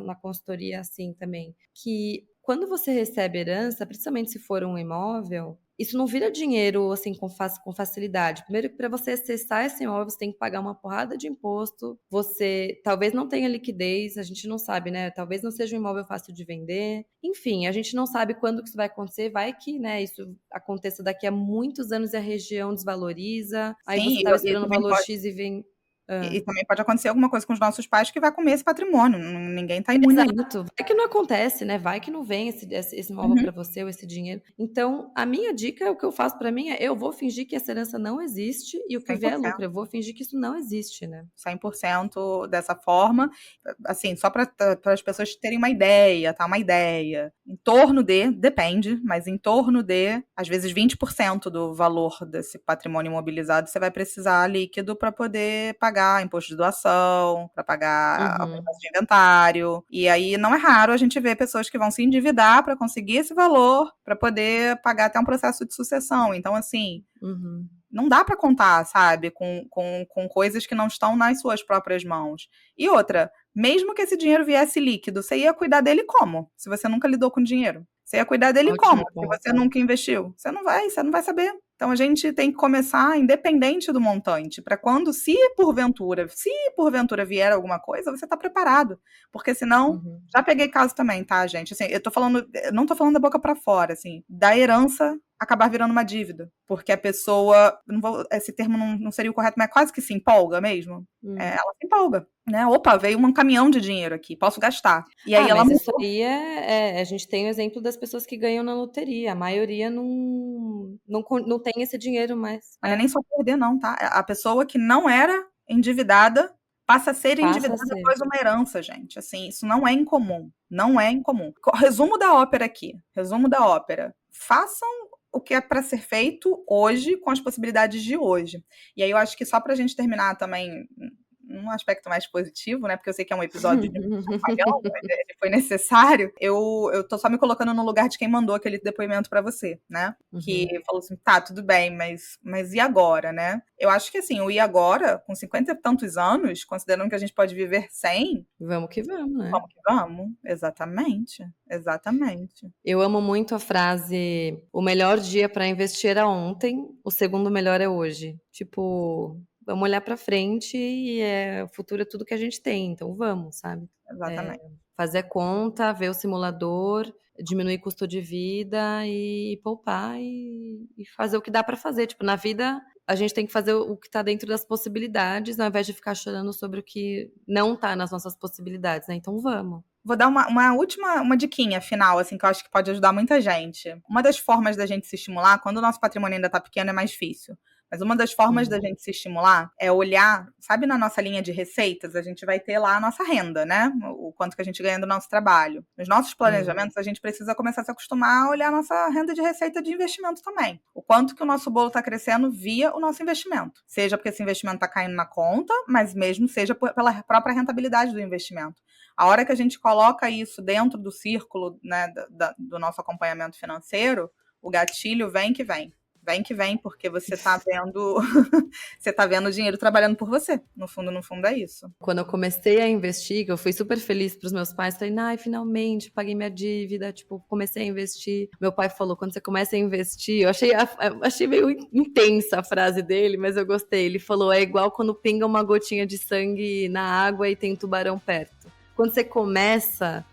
na consultoria assim também, que quando você recebe herança, principalmente se for um imóvel, isso não vira dinheiro assim com facilidade. Primeiro, para você acessar esse imóvel, você tem que pagar uma porrada de imposto. Você talvez não tenha liquidez, a gente não sabe, né? Talvez não seja um imóvel fácil de vender. Enfim, a gente não sabe quando que isso vai acontecer. Vai que, né, isso aconteça daqui a muitos anos e a região desvaloriza. Aí Sim, você estava e esperando o também valor pode X e vem. e Ah. também pode acontecer alguma coisa com os nossos pais que vai comer esse patrimônio, ninguém tá imune a isso. Exato. Vai que não acontece, né, vai que não vem esse imóvel Uhum, para você ou esse dinheiro. Então, a minha dica, o que eu faço para mim é: eu vou fingir que essa herança não existe e o que vier é 100%. lucro, eu vou fingir que isso não existe, né. 100% dessa forma, assim, só para as pessoas terem uma ideia, tá? Uma ideia. Em torno de, depende, mas em torno de, às vezes, 20% do valor desse patrimônio imobilizado você vai precisar líquido para poder pagar imposto de doação, para pagar a Uhum, prestação de inventário. E aí não é raro a gente ver pessoas que vão se endividar para conseguir esse valor, para poder pagar até um processo de sucessão. Então, assim, uhum. não dá para contar, sabe, com coisas que não estão nas suas próprias mãos. E outra, mesmo que esse dinheiro viesse líquido, você ia cuidar dele como? Se você nunca lidou com dinheiro. Você ia cuidar dele como? Ótimo Se ponto. você nunca investiu? Você não vai saber. Então a gente tem que começar independente do montante, para quando, se porventura vier alguma coisa, você está preparado. Porque senão, Uhum. já peguei caso também, tá, gente? Assim, não tô falando da boca para fora, assim, da herança acabar virando uma dívida, porque a pessoa, esse termo não seria o correto, mas quase que se empolga mesmo. Hum. Ela se empolga, né? Opa, veio um caminhão de dinheiro aqui, posso gastar. E aí ela Mas isso mudou. aí a gente tem o exemplo das pessoas que ganham na loteria, a maioria não tem esse dinheiro mais. Mas não é nem só perder, não, tá? A pessoa que não era endividada passa a ser Passa a endividada ser. após uma herança, gente. Assim, isso não é incomum. Não é incomum. Resumo da ópera aqui. Resumo da ópera. façam o que é para ser feito hoje, com as possibilidades de hoje. E aí eu acho que só para a gente terminar também num aspecto mais positivo, né? Porque eu sei que é um episódio de trapalhão, mas ele foi necessário. Eu tô só me colocando no lugar de quem mandou aquele depoimento para você, né? Que falou assim, tá, tudo bem, mas e agora, né? Eu acho que assim, o e agora, com 50 e tantos anos, considerando que a gente pode viver sem, Vamos que vamos, né? vamos que vamos. Exatamente, exatamente. Eu amo muito a frase: o melhor dia para investir era ontem, o segundo melhor é hoje. Tipo, vamos olhar para frente e o futuro é tudo que a gente tem, então vamos, sabe? Exatamente. Fazer conta, ver o simulador, diminuir custo de vida e poupar e fazer o que dá para fazer. Tipo, na vida a gente tem que fazer o que está dentro das possibilidades, ao invés de ficar chorando sobre o que não está nas nossas possibilidades, né? Então vamos. Vou dar uma última diquinha final, assim, que eu acho que pode ajudar muita gente. Uma das formas da gente se estimular, quando o nosso patrimônio ainda tá pequeno, é mais difícil. Mas uma das formas da gente se estimular é olhar, sabe, na nossa linha de receitas, a gente vai ter lá a nossa renda, né? O quanto que a gente ganha do nosso trabalho. Nos nossos planejamentos, a gente precisa começar a se acostumar a olhar a nossa renda de receita de investimento também. O quanto que o nosso bolo está crescendo via o nosso investimento. Seja porque esse investimento está caindo na conta, mas mesmo seja pela própria rentabilidade do investimento. A hora que a gente coloca isso dentro do círculo, né, do nosso acompanhamento financeiro, o gatilho vem que vem. Vem que vem, porque você está vendo você tá vendo o dinheiro trabalhando por você. No fundo é isso. Quando eu comecei a investir, eu fui super feliz para os meus pais, falei, ai, finalmente, paguei minha dívida, tipo, comecei a investir. Meu pai falou, quando você começa a investir, eu achei meio intensa a frase dele, mas eu gostei. Ele falou, é igual quando pinga uma gotinha de sangue na água e tem um tubarão perto. Quando você começa,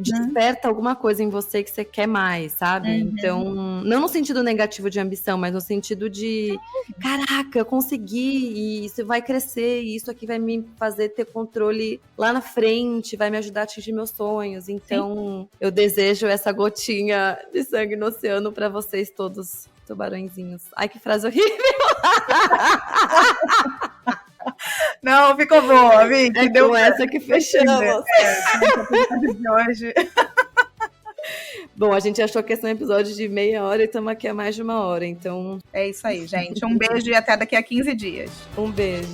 desperta alguma coisa em você que você quer mais, sabe? Então, não no sentido negativo de ambição, mas no sentido de, caraca, eu consegui, e isso vai crescer, e isso aqui vai me fazer ter controle lá na frente, vai me ajudar a atingir meus sonhos. Então, eu desejo essa gotinha de sangue no oceano para vocês todos, tubarõezinhos. Ai, que frase horrível! Não, ficou boa, Vicky. É com essa que fechamos. De hoje. Bom, a gente achou que esse é um episódio de meia hora e estamos aqui há mais de uma hora, então... É isso aí, gente. Um beijo e até daqui a 15 dias. Um beijo.